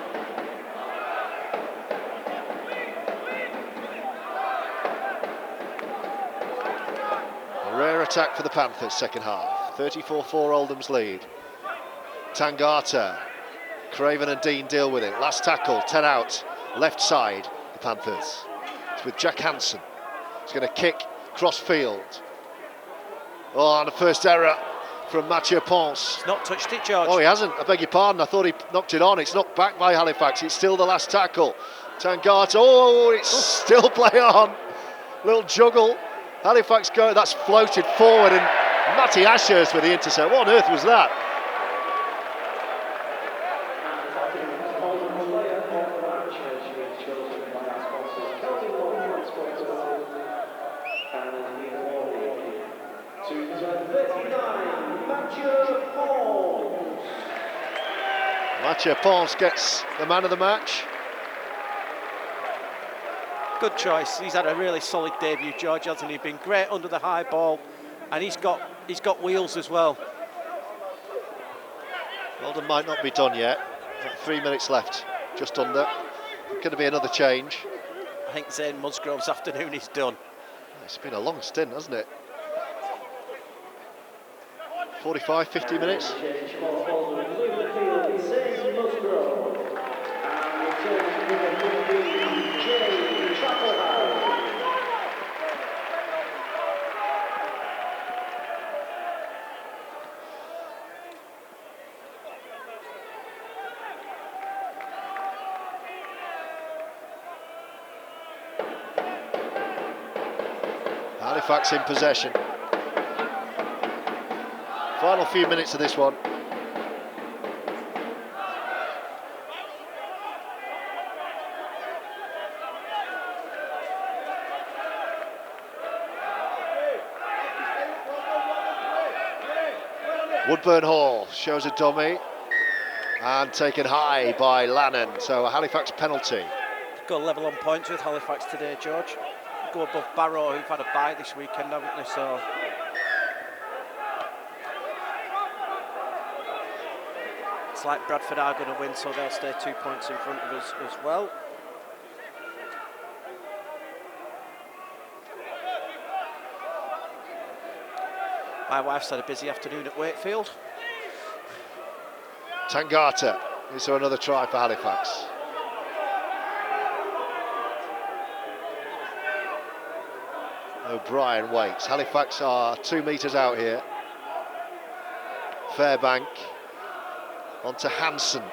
A rare attack for the Panthers, second half. 34-4 Oldham's lead. Tangata. Craven and Dean deal with it. Last tackle, 10 out. Left side, the Panthers. It's with Jack Hansen. He's going to kick cross field. Oh, and the first error from Mathieu Pons. He's not touched it, George. Oh, he hasn't. I beg your pardon. I thought he knocked it on. It's knocked back by Halifax. It's still the last tackle. Tangata. Oh, it's still play on. Little juggle. Halifax go. That's floated forward, and Matty Ashurst with the intercept. What on earth was that? Mathieu Pons gets the man of the match. Good choice. He's had a really solid debut, George, hasn't he? Been great under the high ball, and he's got wheels as well. Oldham might not be done yet. 3 minutes left, just under. Going to be another change. I think Zane Musgrove's afternoon is done. It's been a long stint, hasn't it? 45, 50 minutes. Halifax in possession. Final few minutes of this one. Woodburn-Hall shows a dummy and taken high by Lannon, so a Halifax penalty. Go level on points with Halifax today, George. Go above Barrow, who've had a bye this weekend, haven't they? So it's like Bradford are going to win, so they'll stay 2 points in front of us as well. My wife's had a busy afternoon at Wakefield. Tangata. Is there another try for Halifax? O'Brien waits. Halifax are 2 metres out here. Fairbank onto Hansen.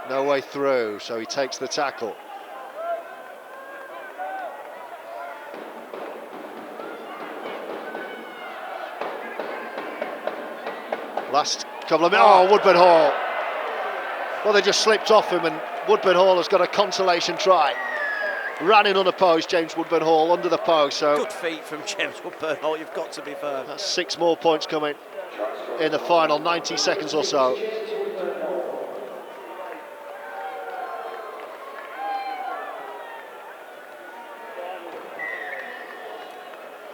No way through, so he takes the tackle. Last couple of minutes. Oh, Woodburn-Hall. Well, they just slipped off him, and Woodburn-Hall has got a consolation try. Ran in unopposed, James Woodburn-Hall under the post. So good feet from James Woodburn-Hall, you've got to be fair. that's 6 more points coming in the final 90 seconds or so.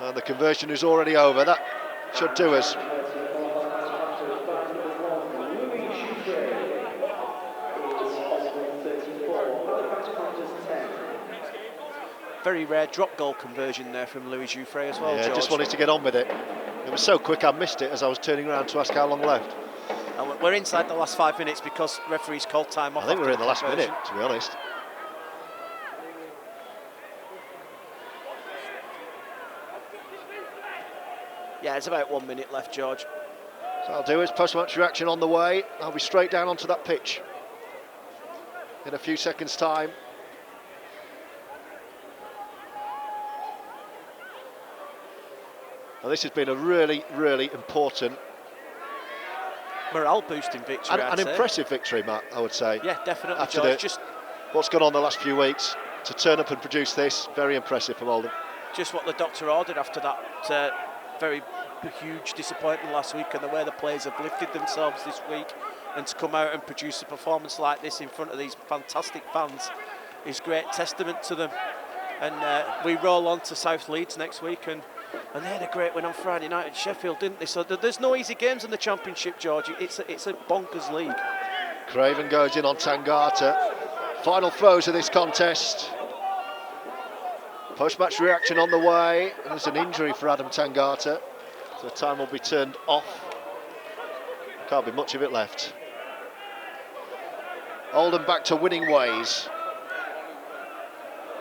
And the conversion is already over. That should do us. Very rare drop goal conversion there from Louis Jouffret as well, Yeah, George. just wanted to get on with it. It was so quick I missed it as I was turning around to ask how long left. And we're inside the last 5 minutes because referees called time off. I think after we're in the last conversion. minute, to be honest. Yeah, it's about 1 minute left, George. So I'll do is post-match reaction on the way. I'll be straight down onto that pitch in a few seconds' time. Well, this has been a really, really important Morale-boosting victory, and I'd say. impressive victory, Matt, I would say. Yeah, definitely, After George. the- Just What's gone on the last few weeks, to turn up and produce this, very impressive from Oldham. just what the doctor ordered after that very huge disappointment last week, and the way the players have lifted themselves this week, and to come out and produce a performance like this in front of these fantastic fans is great testament to them. And we roll on to South Leeds next week, and they had a great win on Friday night at Sheffield, didn't they? So there's no easy games in the Championship, George. It's a bonkers league. Craven goes in on Tangata. Final throws of this contest. Post-match reaction on the way. There's an injury for Adam Tangata, so time will be turned off. Can't be much of it left. Oldham back to winning ways.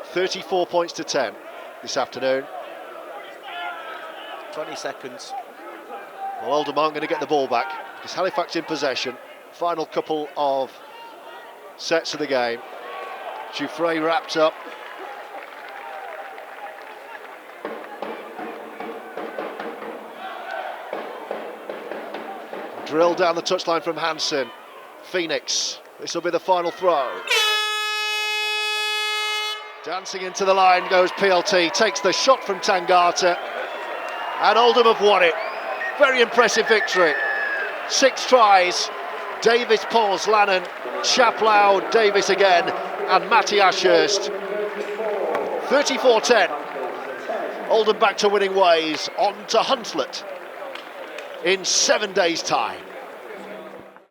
34 points to 10 this afternoon. 20 seconds. Well, Oldham aren't going to get the ball back because Halifax in possession. Final couple of sets of the game. Jouffret wrapped up. Drilled down the touchline from Hansen. Phoenix. This will be the final throw. Dancing into the line goes PLT. Takes the shot from Tangata. And Oldham have won it. Very impressive victory. 6 tries. Davies, Pons, Lannon, T.Chapelhow, Davies again, and Matty Ashurst. 34-10. Oldham back to winning ways. On to Huntlet in 7 days' time.